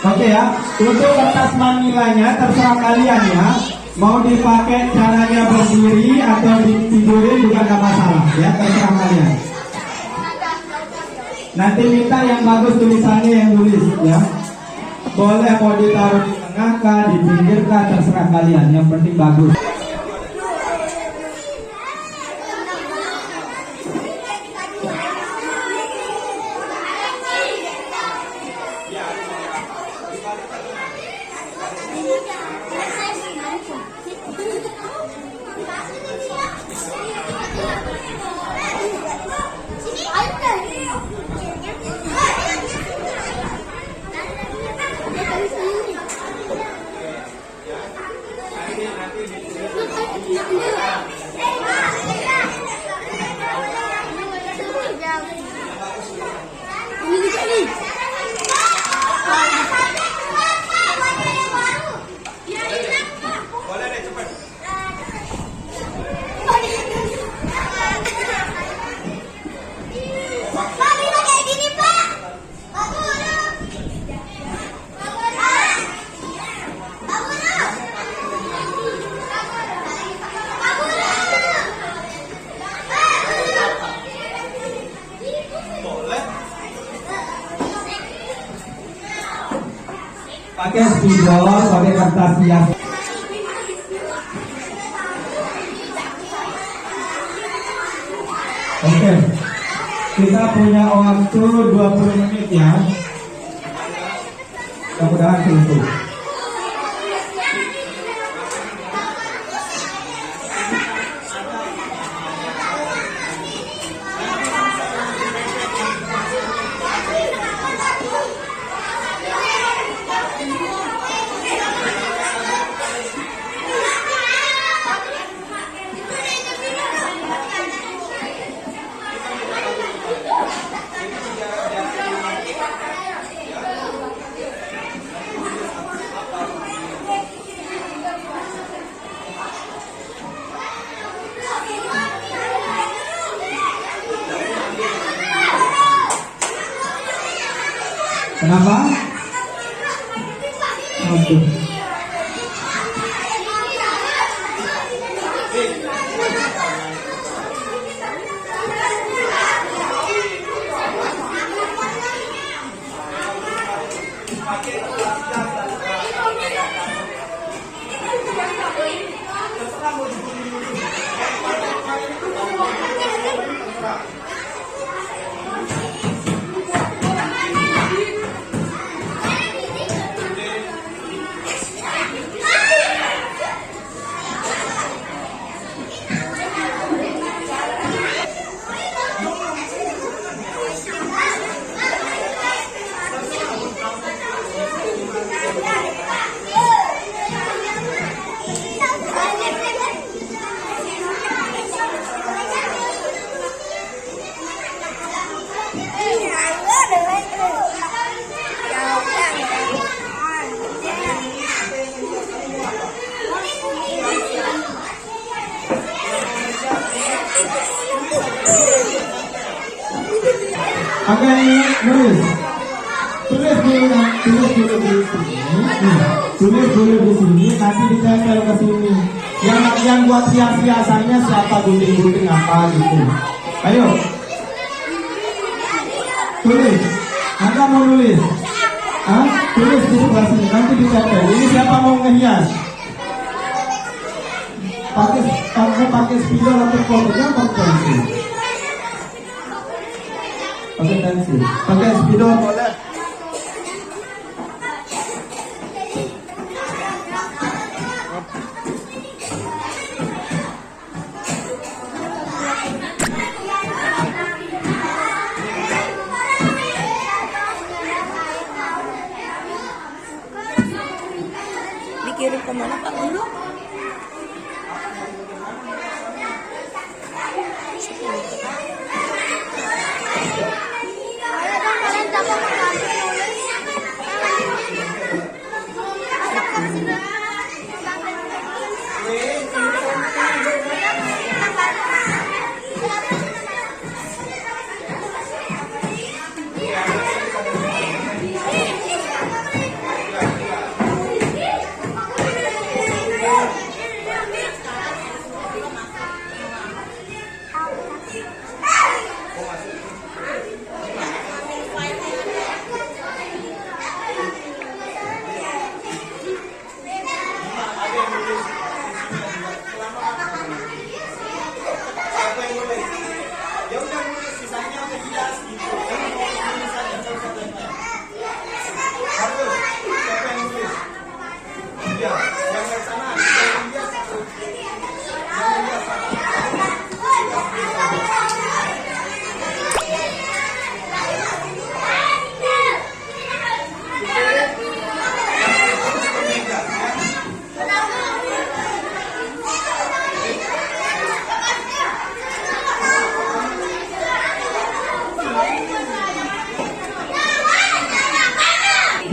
Oke ya, untuk kertas manilanya terserah kalian ya. Mau dipakai caranya berdiri atau ditidurin juga nggak masalah ya, terserah kalian. Nanti minta yang bagus tulisannya yang tulis ya. Boleh mau ditaruh di tengah kah, di pinggir kah, terserah kalian. Yang penting bagus. Boleh deh, cepat. Boleh. Pakai spidol, pakai kertas hias. Oke, kita punya waktu 20 menit ya. Mudah-mudahan cukup. Kenapa? Aduh. Oke, nulis. Tulis dulu di sini. Tulis dulu di sini, nanti ditempel ke sini. Yang buat hias-hiasannya siapa, gunting-gunting apa gitu. Ayo. Tulis. Anda mau nulis? Hah? Tulis di sebelah sini, nanti ditempel. Ini siapa mau ngehias? Pakai spidol atau pokoknya pakai pensil. Pakai pensil. Pakai spidol boleh. Dikirim kemana Pak Guru?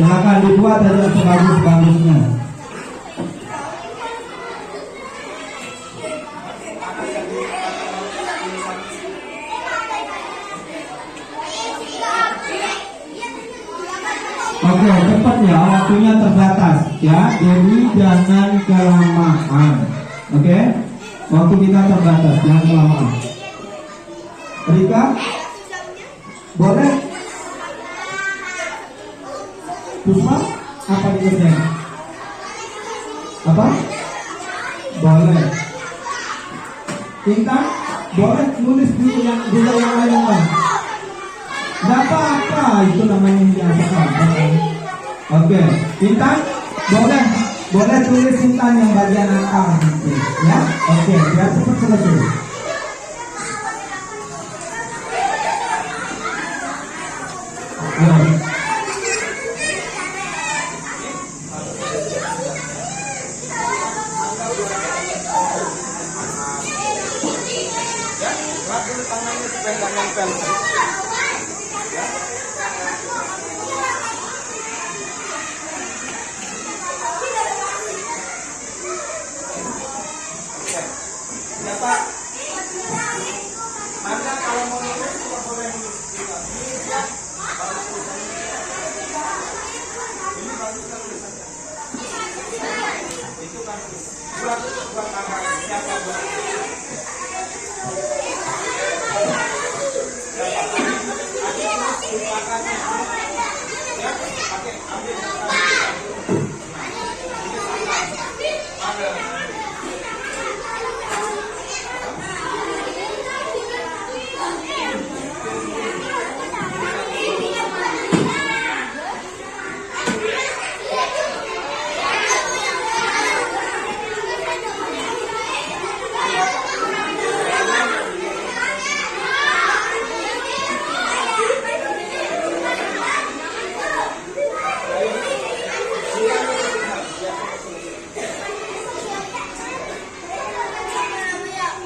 Silakan dibuat aja sebagus-bagusnya. Oke, cepat ya, waktunya terbatas ya, jadi jangan kelamaan. Oke, waktu kita terbatas, jangan kelamaan. Rika, boleh? Puspa, apa dikerjain? Apa? Boleh. Intan, boleh nulis juga yang lain kan? Gak apa-apa, itu namanya biasa. Oke, Intan, boleh tulis Intan yang bagian akal gitu, ya? Oke, biar cepat selesai. Gerak dulu tangannya supaya nggak nempel. Ya Pak. Anda kalau mau nulis boleh nulis juga. Ya. Ini bagus kan tulisannya. Itu kan buat apa? Siapa buat?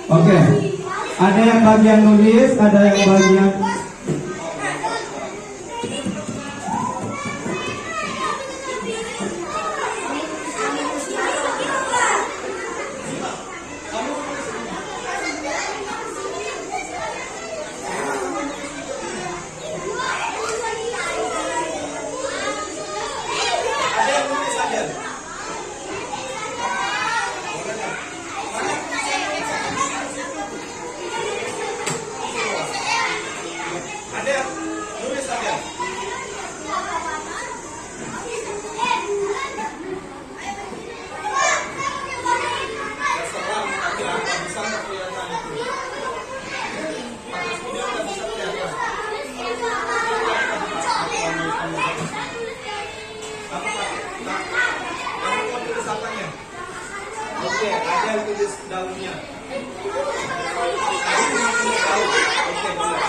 Oke, ada yang bagian nulis, ada yang bagian daunnya. Oke, boleh.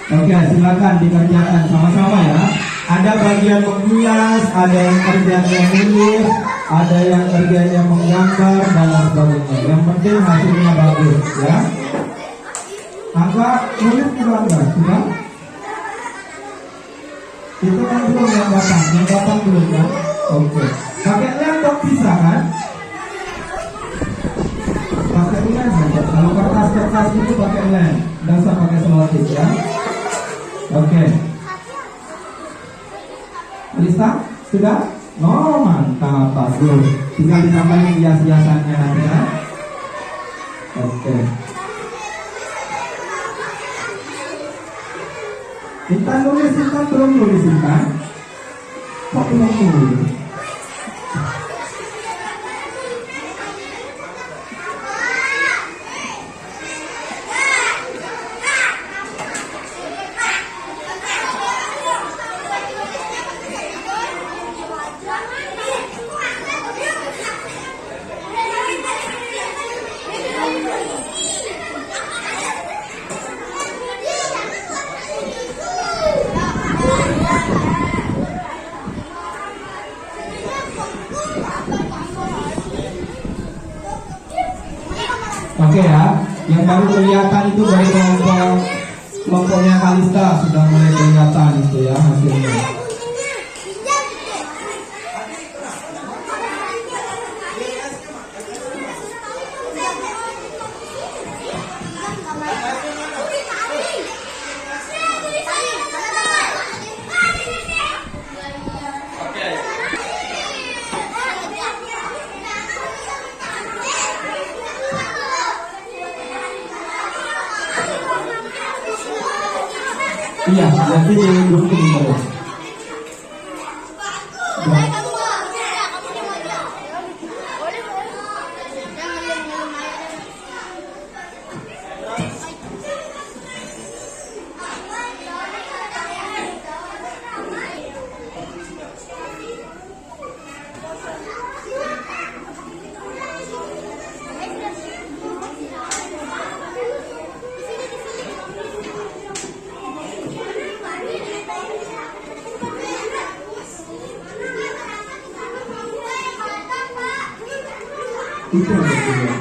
Oke, silakan dikerjakan sama-sama ya. Ada bagian menghias, ada yang kerjanya menulis, ada yang kerjanya menggambar dan lain sebagainya. Yang penting hasilnya bagus ya. Angka nulis juga enggak? Sudah? Itu kan belum yang datang belum kan? Oke. Pakai laptop bisa kan? Pakai lem saja. Kalau kertas itu pakai lem, nggak usah pakai selotip ya. Oke. Lista? Sudah? Oh mantap, bagus. Tinggal ditambahin hias-hiasannya nanti ya. Oke. Intan nulis, Intan belum nulis Intan. Kok belum nulis? Oke ya, yang baru kelihatan itu dari kelompoknya Kalista sudah mulai kelihatan itu ya hasilnya. Iya, nanti digunting terus. Itu yang kedua.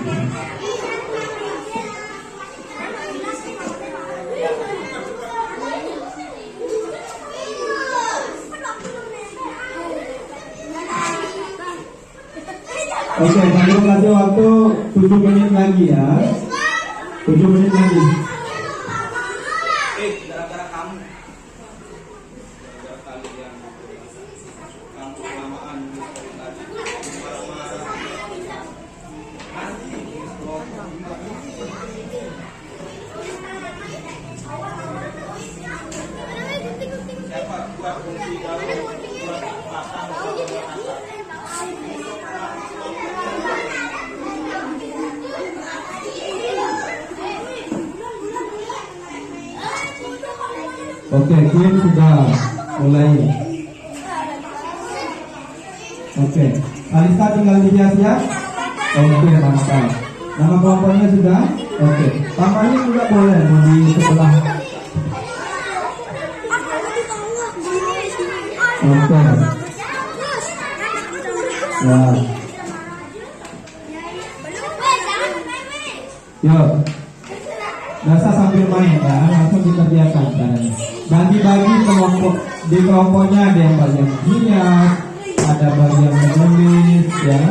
Oke, saya kasih waktu 7 menit lagi ya. 7 menit lagi. Gara-gara kamu. Gara-gara kalian. Kamu kelamaan dari tadi. Marah-marah. Siapa buat kunci gaul buat pasang Oke, tim sudah mulai. Oke, Kalista tinggal dihias ya. Oke, mantap. Nama kelompoknya sudah? Oke, tambahnya juga boleh mau di sebelah. Oke. Ya. Yuk. Biasa sambil main ya, langsung dikerjakan caranya. Dan dibagi kelompok, di kelompoknya ada yang bagian hias, ada bagian menulis ya.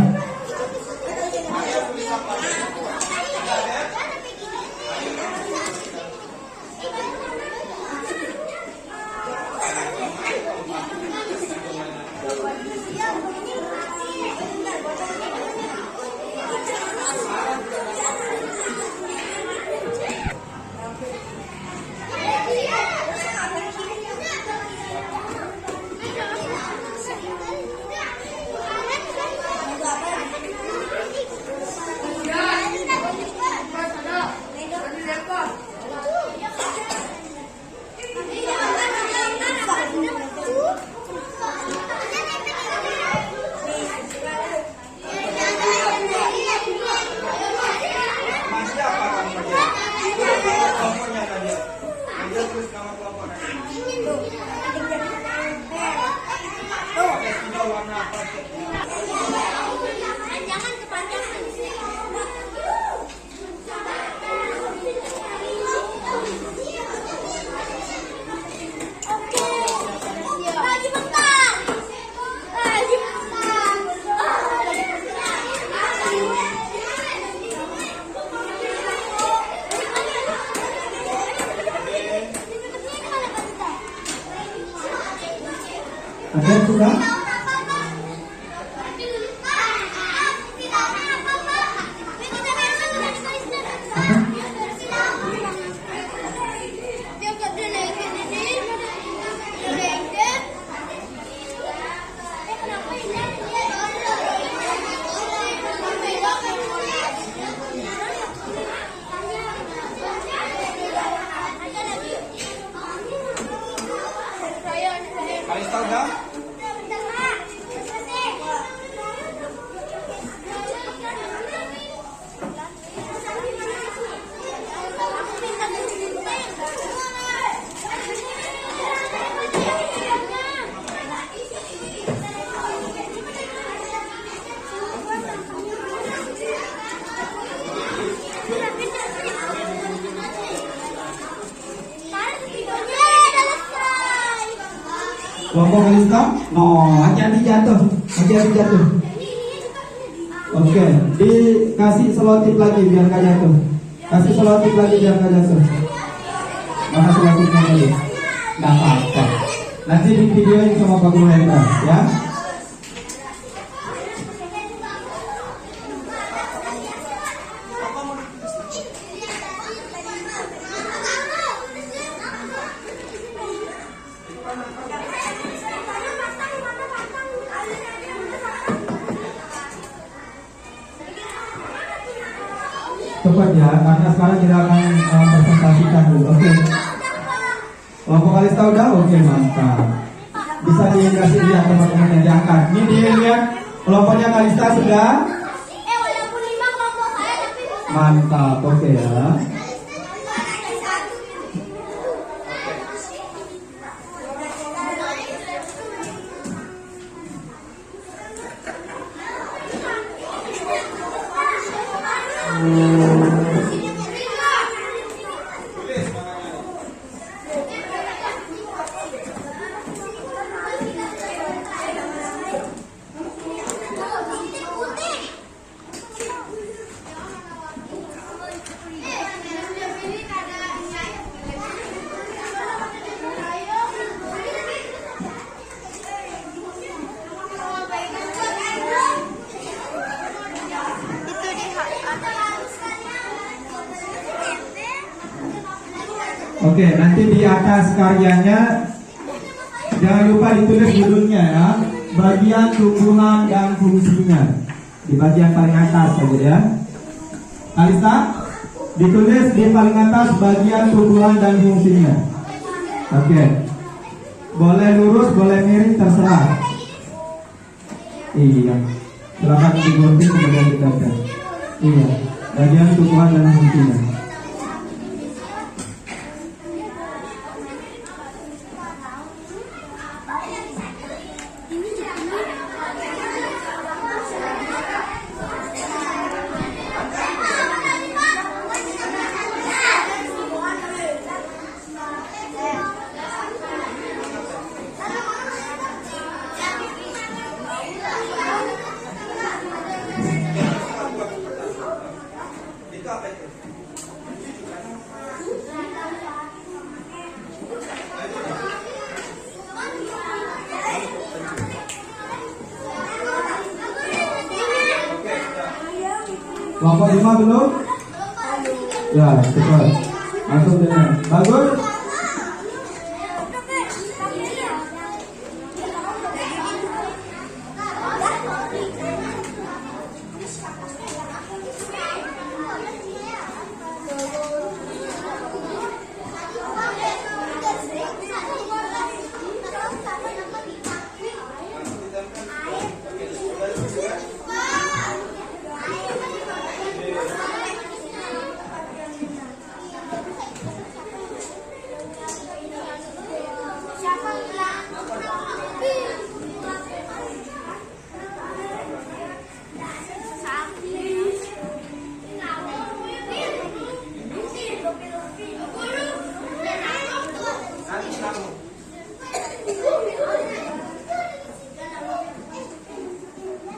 sudah? Kalista udah? Kelompok Kalista? No, hati-hati jatuh. Hati-hati jatuh. Oke, dikasih selotip lagi biar gak jatuh. Kasih selotip lagi biar gak jatuh. Mana selotipnya lagi? Gak apa-apa. Nanti di videoin sama Pak Guru Hendra, ya. Cepat ya, karena sekarang kita akan presentasikan dulu. Oke. Kelompok Kalista udah? Oke, mantap. Bisa dikasih lihat teman-teman yang diangkat. Ini dilihat kelompoknya Kalista sudah? Walaupun 5 kelompok saya tapi bisa. Mantap, oke ya. Oke, nanti di atas karyanya jangan lupa ditulis judulnya ya. Bagian tumbuhan dan fungsinya. Di bagian paling atas saja ya. Kalista, ditulis di paling atas bagian tumbuhan dan fungsinya. Oke. Boleh lurus, boleh miring, terserah. Iya. Silakan digunting kemudian ditekan. Iya. Bagian tumbuhan dan fungsinya. Kelompok 5 belum? Ya, cepat. Masuk dengan bagus.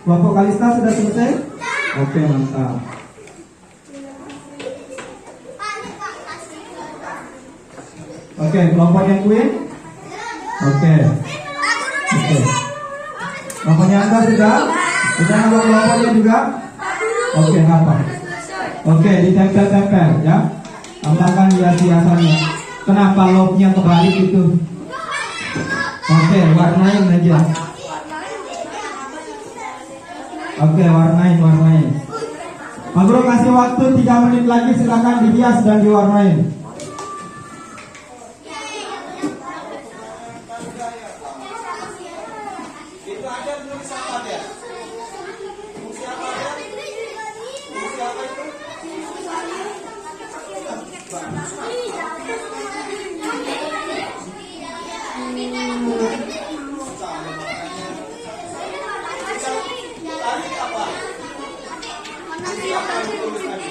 Kelompok Kalista sudah selesai? Oke, mantap. Oke, kelompok yang Queen? Oke. Oke. Kelompoknya Anda sudah? Sudah nama kelompoknya juga? Oke, apa? Oke, ditempel-tempel ya. Tambahkan hias-hiasannya. Kenapa lobnya kebalik itu? Oke, warnain aja. Oke, warnain. Pak Guru kasih waktu 3 menit lagi, silakan dihias dan diwarnain. Itu ada tulisan apa ya? Fungsi apa ya? Fungsi apa itu? Tadi apa? Siapa yang ditulis tadi?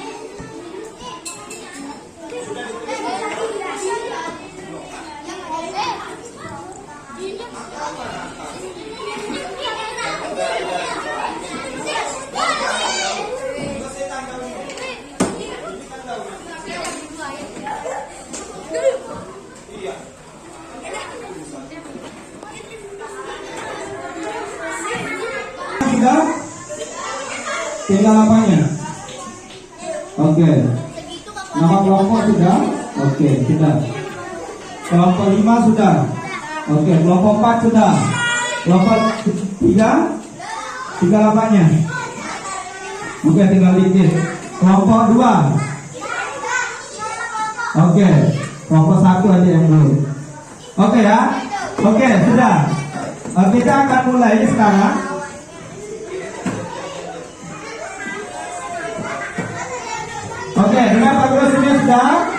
Sudah? Tinggal apanya? Oke. Nama kelompok sudah? Oke, sudah. Kelompok 5 sudah. Oke, kelompok 4 sudah. Kelompok 3? Tinggal apanya? Oke, tinggal dikit. Kelompok 2. Oke, kelompok 1 aja yang belum. Oke ya? Oke, sudah. Kita akan mulai sekarang. Oke, dengar Pak Guru sini sudah?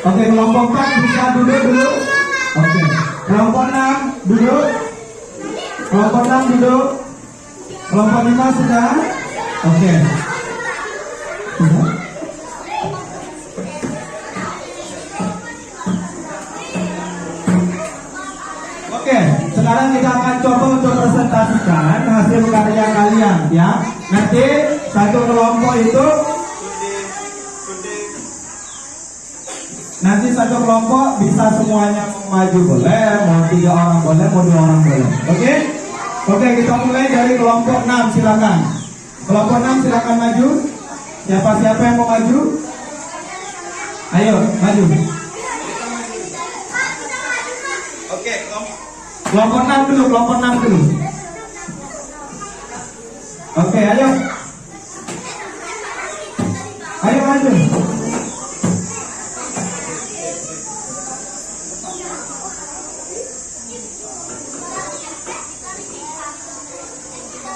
Oke, kelompok 4 bisa duduk dulu. Oke, kelompok 6 duduk. Kelompok 6 duduk. Kelompok 5 sudah? Oke. Sudah? Oke, sekarang kita akan coba untuk presentasikan hasil karya kalian ya. Nanti satu kelompok itu nanti satu kelompok bisa semuanya maju boleh, mau 3 orang boleh, mau 2 orang boleh. Oke? Oke, kita mulai dari kelompok 6, silakan. Kelompok 6 silakan maju. Siapa yang mau maju? Ayo, maju. Oke, Kelompok 6 dulu, kelompok 6 dulu. Oke, ayo. Ayo maju.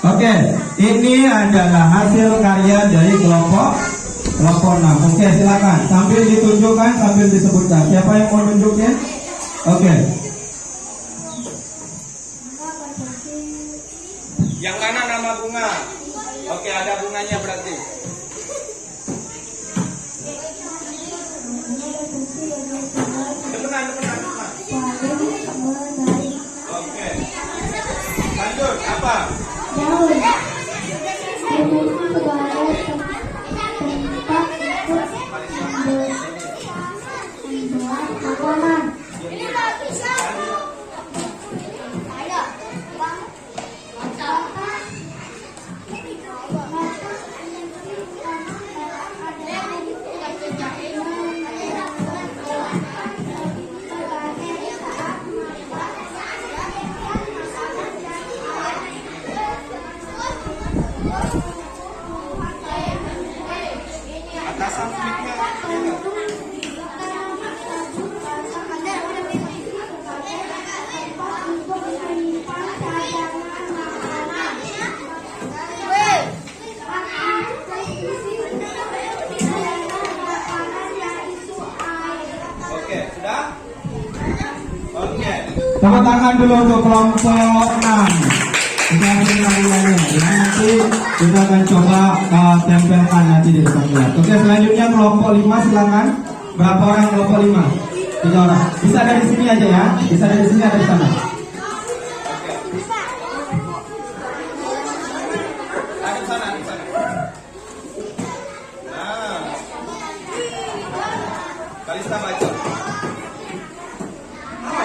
Oke, ini adalah hasil karya dari kelompok 6. Oke, silakan. Sambil ditunjukkan, sambil disebutkan. Siapa yang mau nunjukin? Oke. yang mana nama bunga? Oke, ada bunganya berarti. Demenan. Oke. Lanjut, apa? Daun. Atasan fliknya. Oke, sudah? Oke. Tepuk tangan dulu untuk kelompok 6. Kita hasil karyanya ya. Nanti kita akan coba tempelkan nanti di depan kelas. Oke, selanjutnya kelompok 5 silakan. Berapa orang kelompok 5? 3 orang. Bisa dari sini aja ya. Bisa dari sini atau di sana. Ada di sana. Nah. Kalista baca. Nah.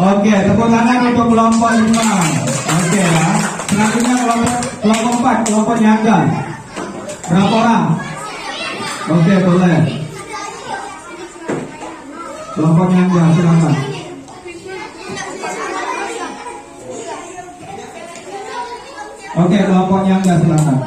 Oke, tepuk tangan untuk kelompok 5. Oke ya. Selanjutnya kelompok 4, kelompok nyangga. Berapa orang? Oke, boleh. Kelompok nyangga, silakan. Oke, kelompok nyangga, silakan.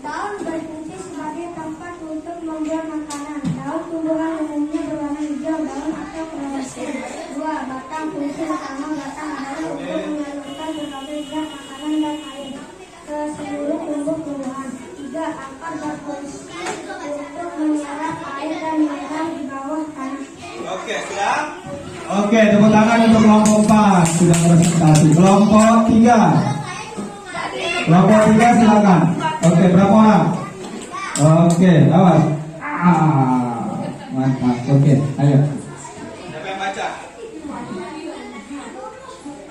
Daun berfungsi sebagai tempat untuk membuat makanan. Daun tumbuhan umumnya berwarna hijau, daun atau kreatif. 2. Batang fungsi utama batang adalah untuk menyalurkan berbagai zat makanan dan air ke seluruh tubuh tumbuhan. 3. Akar berfungsi untuk menyerap air dan mineral di bawah tanah. Oke, sudah? Oke, tepuk tangan untuk kelompok 4 sudah presentasi. Kelompok 3. Kelompok 3 silakan. Oke, berapa orang? Oke, awas. Mantap. Oke, ayo. Siapa yang baca?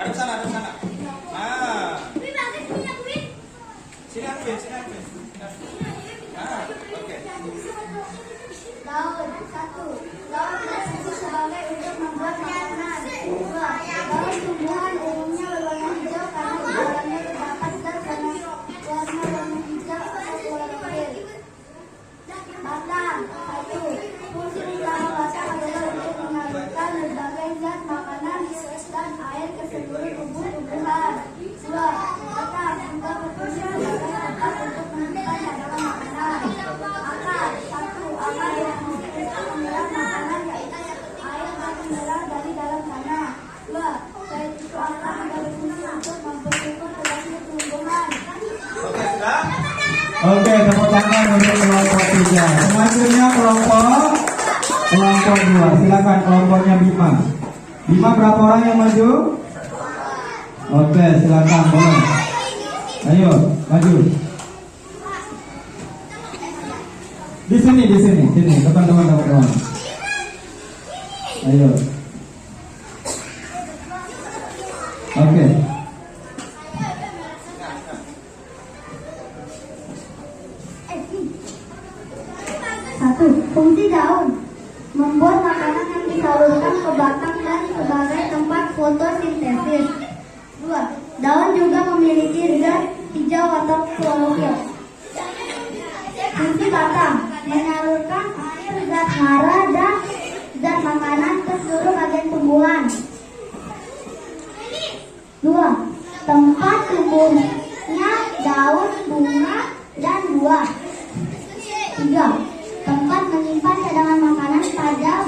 Ada sana, ada sana. Nah. Sini Alvin, sini Alvin. Nah, oke. Daun 1. Daun berfungsi sebagai untuk membuat makanan. 2. Daun tumbuhan umumnya berwarna hijau karena di dalamnya terdapat zat warna hijau atau klorofil. Batang 1. Fungsi utama batang adalah untuk menyalurkan berbagai zat makanan dan air ke seluruh tubuh tumbuhan. 2. Batang juga berfungsi sebagai tempat untuk menyimpan cadangan makanan. Akar 1. Akar berfungsi untuk menyerap makanan yaitu air dan mineral dari dalam tanah. 2. Selain itu akar juga berfungsi untuk membentuk produksi tumbuhan. Oke, sudah? Oke, tepuk tangan untuk kelompok 3. Selanjutnya kelompok 2. Silakan kelompoknya Bima. Bima berapa orang yang maju? Oke, silakan boleh. Ayo, maju. Di sini, teman-teman. Ayo. Oke. Satu, fungsi daun membuat makanan yang disalurkan ke batang dan sebagai tempat fotosintesis. 2. Daun juga memiliki zat hijau atau klorofil. Fungsi batang menyalurkan air, zat hara dan zat makanan ke seluruh bagian tumbuhan. 2. Tempat tumbuhnya daun, bunga, dan buah. 3. Tempat menyimpan cadangan makanan pada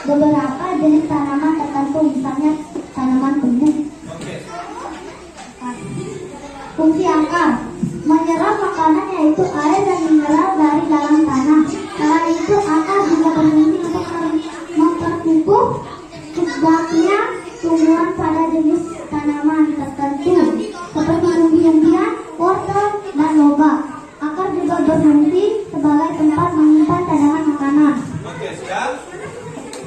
beberapa jenis tanaman tertentu, misalnya tanaman tebu. Fungsi akar menyerap makanan yaitu air dan mineral dari dalam tanah. Selain itu, akar juga berfungsi untuk memperkukuh tegaknya tumbuhan pada jenis tanaman tertentu, seperti umbi-umbian, wortel, dan lobak. Akar juga berfungsi sebagai tempat menyimpan cadangan makanan. Oke, sudah?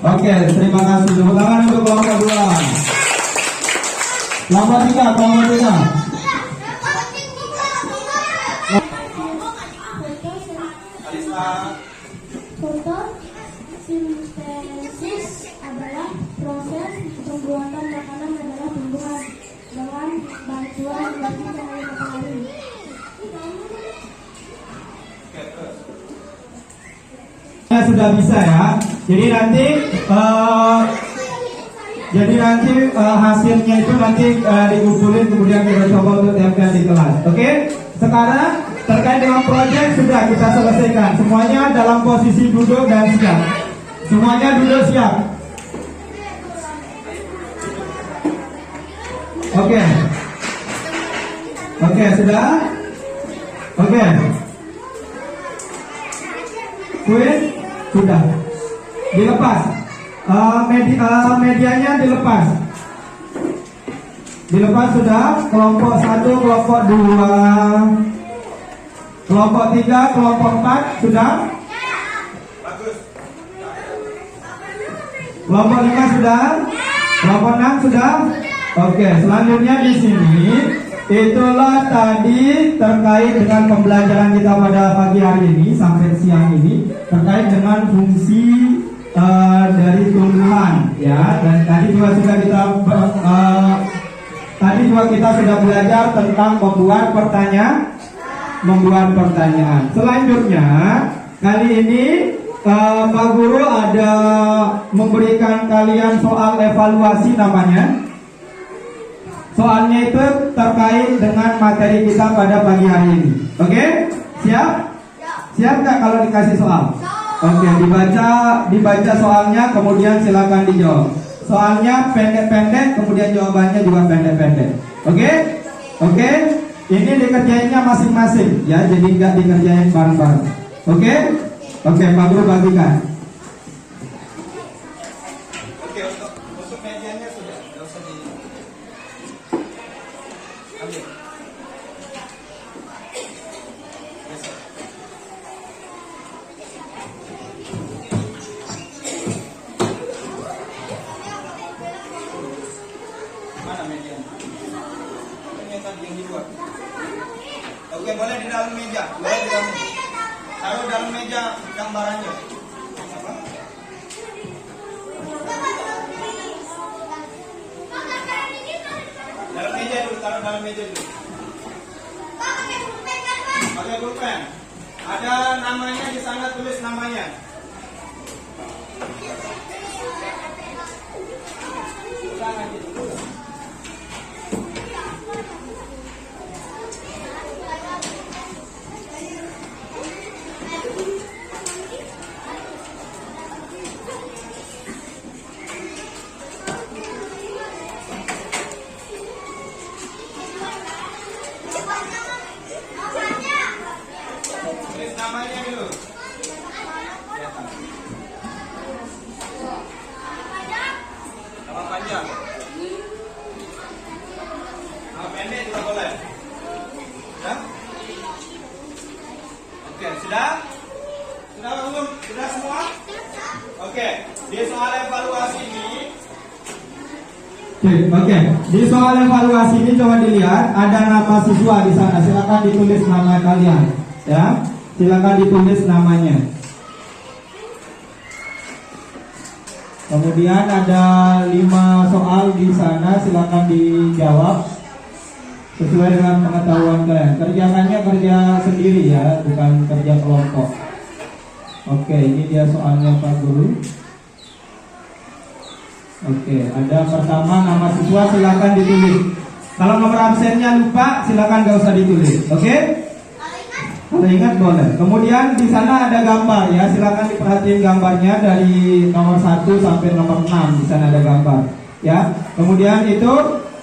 Oke, terima kasih. Tepuk tangan untuk kelompok 2. Kelompok 3. Alisa. Fotosintesis adalah proses pembuatan makanan adalah tumbuhan dengan bantuan dari cahaya matahari. Oke, terus. Sudah bisa ya. Jadi nanti hasilnya itu nanti dikumpulin kemudian kita coba untuk tempel di kelas. Oke? Sekarang terkait dengan proyek sudah kita selesaikan. Semuanya dalam posisi duduk dan siap. Semuanya duduk siap. Oke. Oke, sudah? Oke. Kuis sudah dilepas. Medianya dilepas. Dilepas sudah. Kelompok 1, kelompok 2, kelompok 3, kelompok 4 sudah. Bagus. Kelompok 5 sudah. Kelompok 6 sudah. Oke, selanjutnya di sini Itulah tadi terkait dengan pembelajaran kita pada pagi hari ini sampai siang ini terkait dengan fungsi dari tumbuhan, ya. Dan tadi juga sudah kita belajar tentang membuat pertanyaan. Selanjutnya kali ini Pak Guru ada memberikan kalian soal evaluasi namanya. Soalnya itu terkait dengan materi kita pada pagi hari ini. Oke? Siap? Siap nggak kalau dikasih soal? Oke, dibaca soalnya, kemudian silakan dijawab. Soalnya pendek-pendek, kemudian jawabannya juga pendek-pendek. Oke? Oke? Ini dikerjainnya masing-masing, ya. Jadi nggak dikerjain bareng-bareng. Oke? Oke, Pak Guru bagikan. Oke, untuk medianya sudah, nggak usah di ambil. Besok. Mana medianya? Ini yang tadi yang di luar. Oke, boleh di dalam meja. Boleh di dalam meja. Taruh dalam meja gambarannya. Apa? Dalam meja dulu, taruh dalam meja dulu. Pakai pulpen. Ada namanya di sana, tulis namanya. Ulang aja dulu. Tulis namanya dulu. Nama panjang. Nama pendek juga boleh. Sudah? Oke, sudah? Sudah belum? Sudah semua? Oke, di soal evaluasi ini. Oke. Di soal evaluasi ini coba dilihat ada nama siswa di sana. Silakan ditulis nama kalian, ya. Silakan ditulis namanya. Kemudian ada 5 soal di sana, silakan dijawab sesuai dengan pengetahuan kalian. Kerjakannya kerja sendiri ya, bukan kerja kelompok. Oke, ini dia soalnya Pak Guru. Oke, ada pertama nama siswa, silakan ditulis. Kalau nomor absennya lupa, silakan gak usah ditulis. Oke? Kalau ingat boleh. Kemudian di sana ada gambar ya, silakan diperhatiin gambarnya dari nomor 1 sampai nomor 6. Di sana ada gambar ya. Kemudian itu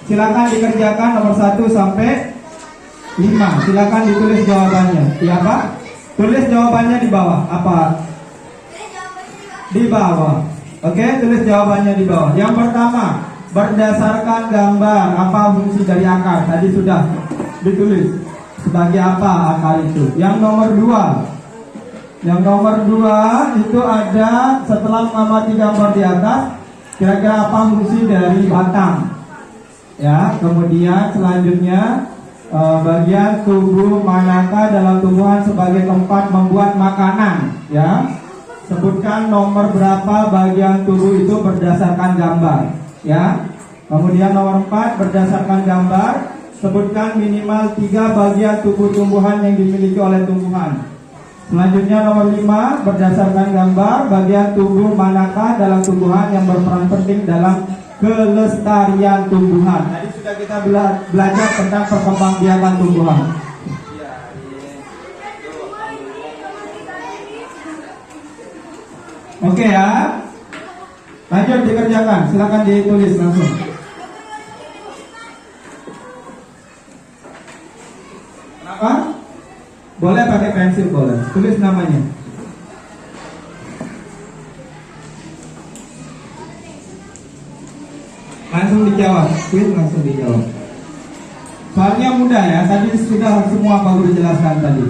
silakan dikerjakan nomor 1 sampai 5. Silakan ditulis jawabannya. Iya Pak? Tulis jawabannya di bawah. Apa? Di bawah. Oke, tulis jawabannya di bawah. Yang pertama, berdasarkan gambar apa fungsi dari akar? Tadi sudah ditulis. Sebagai apa akar itu? Yang nomor 2. Yang nomor 2 itu ada setelah mengamati gambar di atas, kira-kira apa fungsi dari batang? Ya, kemudian selanjutnya bagian tubuh manakah dalam tumbuhan sebagai tempat membuat makanan? Ya, sebutkan nomor berapa bagian tubuh itu berdasarkan gambar. Ya, kemudian nomor 4 berdasarkan gambar. Sebutkan minimal 3 bagian tubuh tumbuhan yang dimiliki oleh tumbuhan. Selanjutnya nomor 5 berdasarkan gambar bagian tubuh manakah dalam tumbuhan yang berperan penting dalam kelestarian tumbuhan. Tadi sudah kita belajar tentang perkembangbiakan tumbuhan. Oke ya. Lanjut dikerjakan. Silakan ditulis langsung. Kenapa? Boleh pakai pensil, boleh. Tulis namanya. Langsung dijawab. Kuis langsung dijawab. Soalnya mudah ya. Tadi sudah semua Pak Guru jelaskan tadi.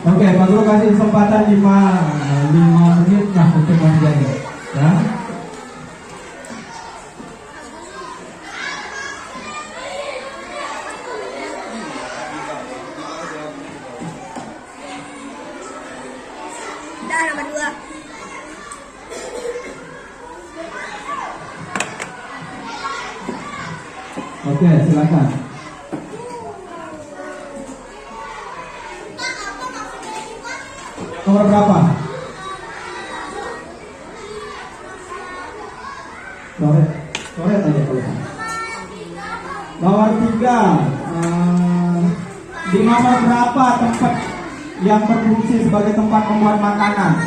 Oke, Pak Guru kasih kesempatan 5 menit lah untuk menjadi. Ya. Dah nomor 2. Oke, silakan. Nomor berapa? Sore aja kalau. Nomor 3. Di nomor berapa tempat yang berfungsi sebagai tempat membuat makanan?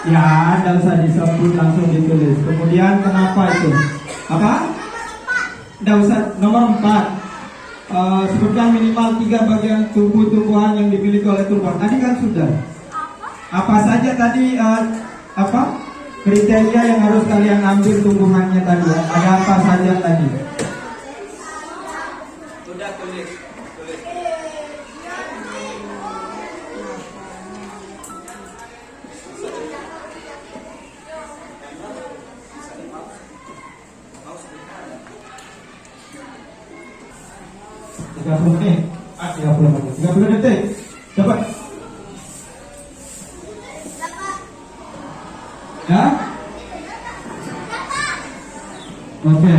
Ya, Anda usah disebut, langsung ditulis. Kemudian kenapa itu? Apa? Anda usah. Nomor 4. Sebutkan minimal 3 bagian tumbuh-tumbuhan yang dimiliki oleh tumbuhan. Tadi kan sudah. Apa saja tadi kriteria yang harus kalian ambil tumbuhannya tadi? Ada apa saja tadi? Sudah tulis. Menit. 30 detik. Cepat. Ya? Oke.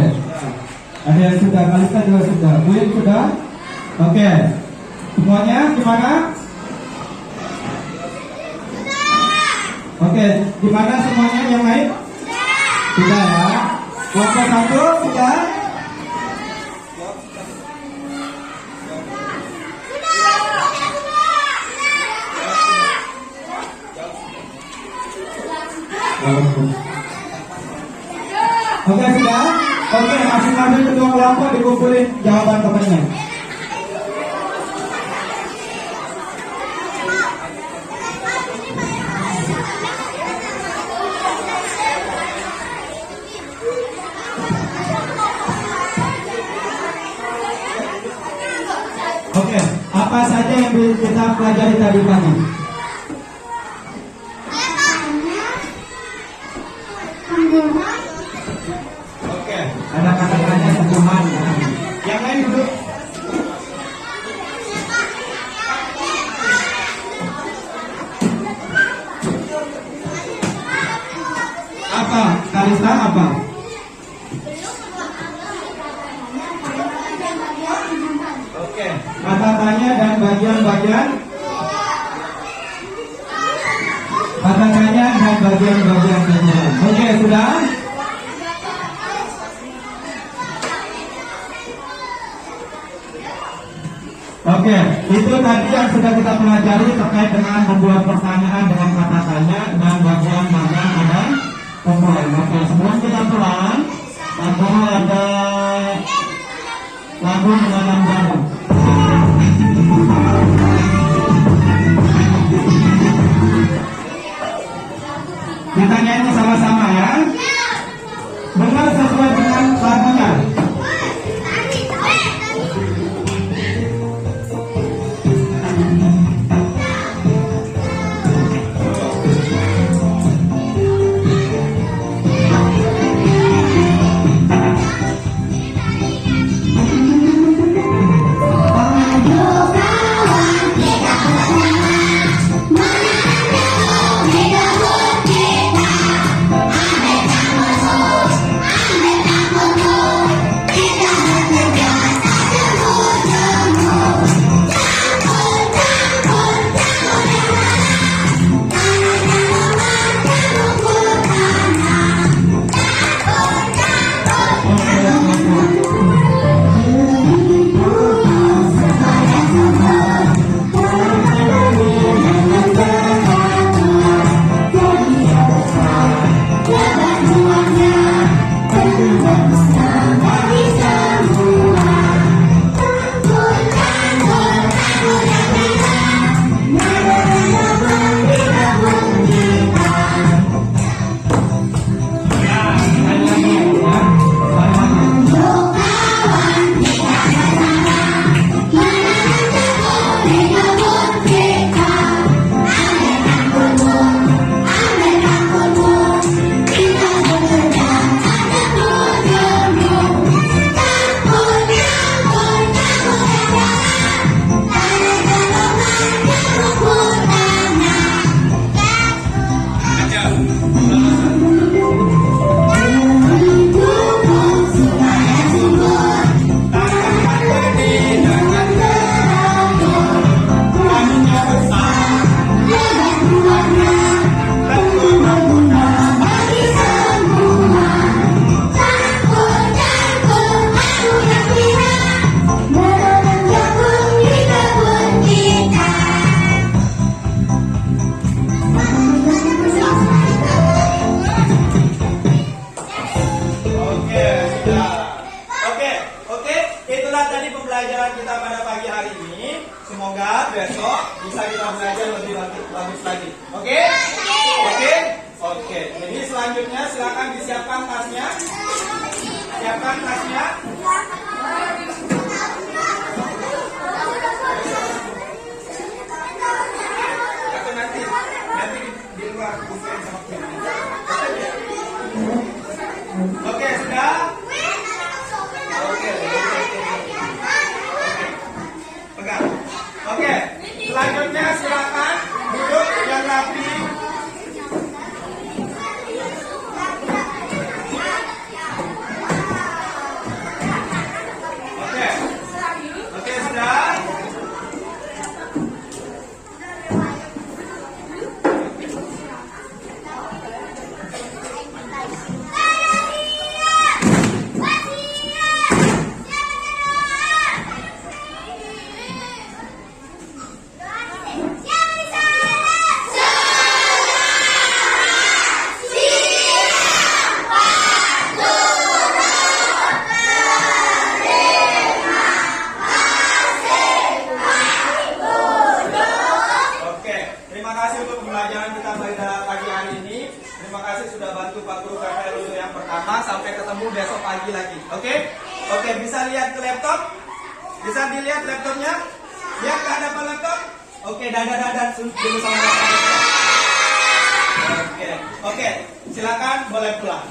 Ada yang sudah, Kalista juga sudah. Buin sudah? Oke. Semuanya gimana? Oke, gimana semuanya yang lain? Sudah ya. Kelompok 1 sudah? Oke sudah? Oke, masing-masing kedua kelompok dikumpulin jawaban temannya. Oke, apa saja yang kita pelajari tadi pagi? Oke, ada kata-katanya tumbuhan. Yang lain dulu. Apa? Kalista apa? Oke, kata-katanya dan bagian-bagian. Kata-katanya dan bagian-bagian tumbuhan. Oke, sudah? Oke, itu tadi yang sudah kita pelajari terkait dengan membuat pertanyaan dengan kata tanya dan bagian mana ada tumbuhan. Oke, sebelum kita pulang, ada lagu menanam jagung. Kita nyanyi sama-sama ya. Benar sesuai dengan lagunya. Kita pembelajaran kita pada pagi hari ini. Semoga besok bisa kita belajar lebih bagus lagi. Oke? Oke? Oke. Jadi selanjutnya silakan disiapkan tasnya. Siapkan tasnya. Atau nanti di luar bukain sama kita. Oke, sudah? Oke. Pegang. Oke. Selanjutnya silakan duduk yang rapi. Oke. Oke, sudah? Terima kasih untuk pembelajaran kita pada pagi hari ini. Terima kasih sudah bantu Pak Guru KPL untuk yang pertama. Sampai ketemu besok pagi lagi. Oke? Oke, bisa lihat ke laptop? Bisa dilihat laptopnya? Lihat ke hadapan laptop? Oke, dadah dulu sama laptop. Oke, silakan boleh pulang.